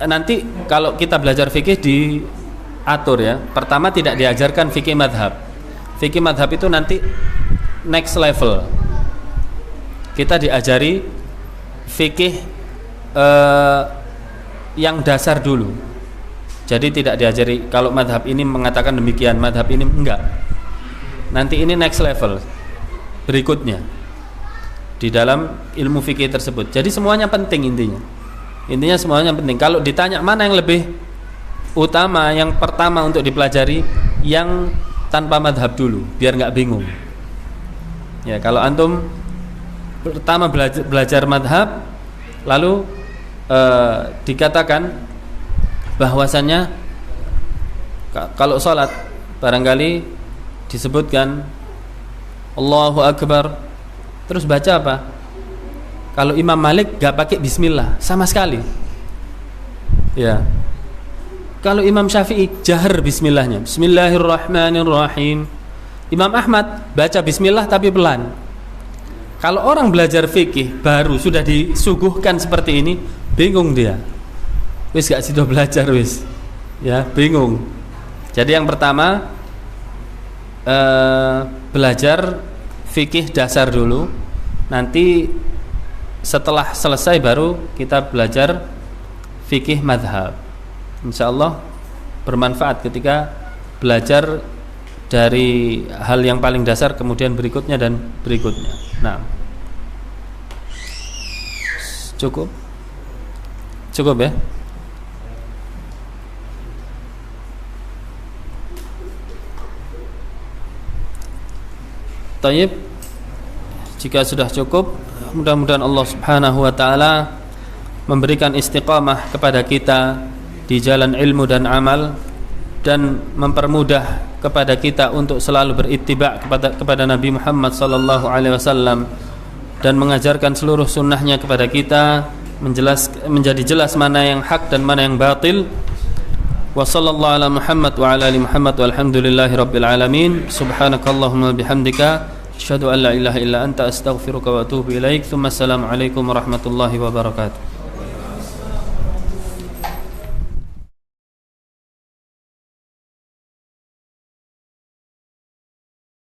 B: nanti kalau kita belajar fikih diatur ya. Pertama tidak diajarkan fikih madhab. Fikih madhab itu nanti next level. Kita diajari fikih yang dasar dulu. Jadi tidak diajari kalau madhab ini mengatakan demikian, madhab ini enggak. Nanti ini next level berikutnya di dalam ilmu fikih tersebut. Jadi semuanya penting intinya. Intinya semuanya penting. Kalau ditanya mana yang lebih utama, yang pertama untuk dipelajari yang tanpa madhab dulu, biar nggak bingung. Ya, kalau antum pertama belajar madhab, lalu dikatakan bahwasannya kalau sholat barangkali disebutkan Allahu Akbar, terus baca apa? Kalau Imam Malik gak pakai bismillah sama sekali. Ya. Kalau Imam Syafi'i jahar bismillahnya, Bismillahirrahmanirrahim. Imam Ahmad baca bismillah tapi pelan. Kalau orang belajar fikih baru sudah disuguhkan seperti ini, bingung dia. Wis gak sido belajar wis. Ya, bingung. Jadi yang pertama belajar fikih dasar dulu. Nanti setelah selesai baru kita belajar fikih madhab. InsyaAllah bermanfaat ketika belajar dari hal yang paling dasar, kemudian berikutnya dan berikutnya. Nah, cukup ya. Tayyib, jika sudah cukup, mudah-mudahan Allah Subhanahu wa taala memberikan istiqamah kepada kita di jalan ilmu dan amal, dan mempermudah kepada kita untuk selalu berittiba kepada Nabi Muhammad sallallahu alaihi wasallam, dan mengajarkan seluruh sunnahnya kepada kita, menjadi jelas mana yang hak dan mana yang batil. Wa sallallahu ala Muhammad wa ala ali Muhammad walhamdulillahi rabbil alamin. Subhanakallahumma bihamdika asyhadu an la ilaha illa anta astaghfiruka wa atubu ilaik. Assalamu alaikum warahmatullahi wabarakatuh.